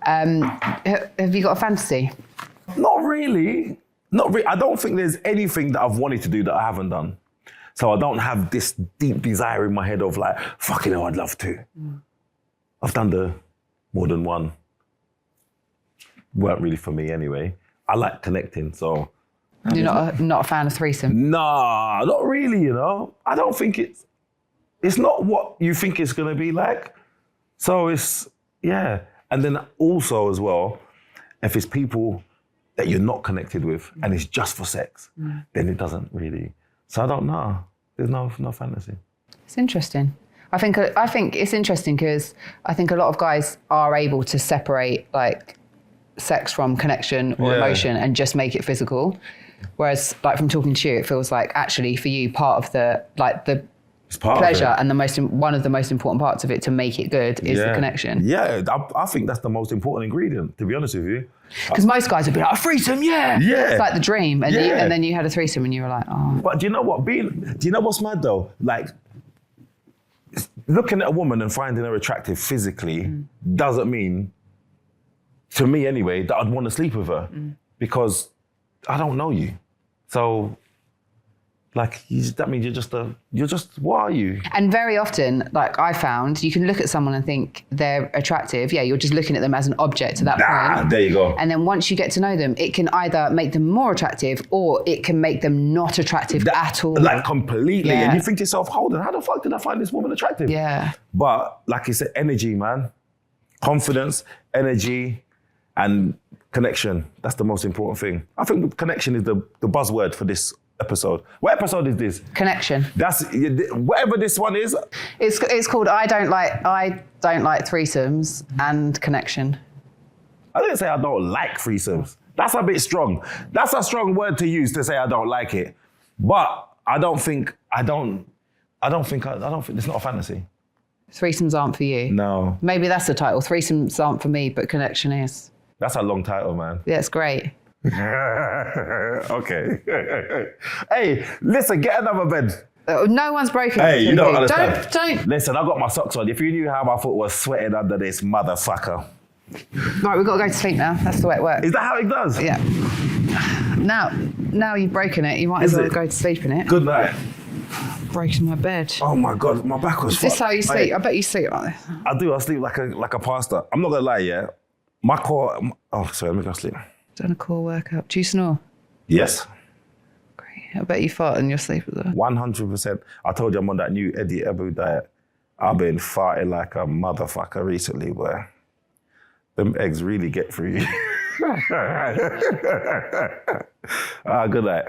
Have you got a fantasy? Not really. Not really. I don't think there's anything that I've wanted to do that I haven't done. So I don't have this deep desire in my head of like, fucking hell, I'd love to. I've done the more than one. Weren't really for me anyway. I like connecting, so. You're not a fan of threesome? Nah, not really, you know. I don't think it's not what you think it's gonna be like. So yeah. And then also as well, if it's people that you're not connected with and it's just for sex, then it doesn't really. So I don't know. There's no fantasy. It's interesting. I think it's interesting because I think a lot of guys are able to separate like sex from connection or emotion and just make it physical. Whereas like from talking to you, it feels like actually for you part of the It's part pleasure of it. and one of the most important parts of it to make it good is the connection. Yeah, I think that's the most important ingredient, to be honest with you. Because most guys would be like, a threesome, yeah. Yeah. It's like the dream. And, Yeah. and then you had a threesome and you were like, oh. But do you know what? Do you know what's mad though? Like, looking at a woman and finding her attractive physically doesn't mean, to me anyway, that I'd want to sleep with her because I don't know you. So, like, that means you're just, what are you? And very often, like I found, you can look at someone and think they're attractive. Yeah, you're just looking at them as an object at that point. There you go. And then once you get to know them, it can either make them more attractive or it can make them not attractive at all. Like, completely. Yeah. And you think to yourself, hold on, how the fuck did I find this woman attractive? Yeah. But, like you said, energy, man. Confidence, energy, and connection. That's the most important thing. I think connection is the buzzword for this episode. What episode is this? Connection. That's whatever this one is. It's called I don't like threesomes and connection. I didn't say I don't like threesomes. That's a bit strong. That's a strong word to use to say I don't like it. But I don't think it's not a fantasy. Threesomes aren't for you. No. Maybe that's the title. Threesomes aren't for me, but connection is. That's a long title, man. Yeah, it's great. Okay. Hey, listen, get another bed. No one's broken. Hey, you don't understand. Don't. Listen, I got my socks on. If you knew how my foot was sweating under this motherfucker. Right, we've got to go to sleep now. That's the way it works. Is that how it does? Yeah. Now you've broken it. You might as well go to sleep in it. Good night. Breaking my bed. Oh my God, my back was Is this fucked. how you sleep? Hey, I bet you sleep like this. I do. I sleep like a pastor. I'm not gonna lie, yeah. My core. Oh, sorry. Let me go sleep. Done a core workout. Do you snore? Yes. Great. I bet you fart in your sleep as well. 100%. I told you I'm on that new Eddie Ebu diet. I've been farting like a motherfucker recently, boy. Them eggs really get through you. Good night.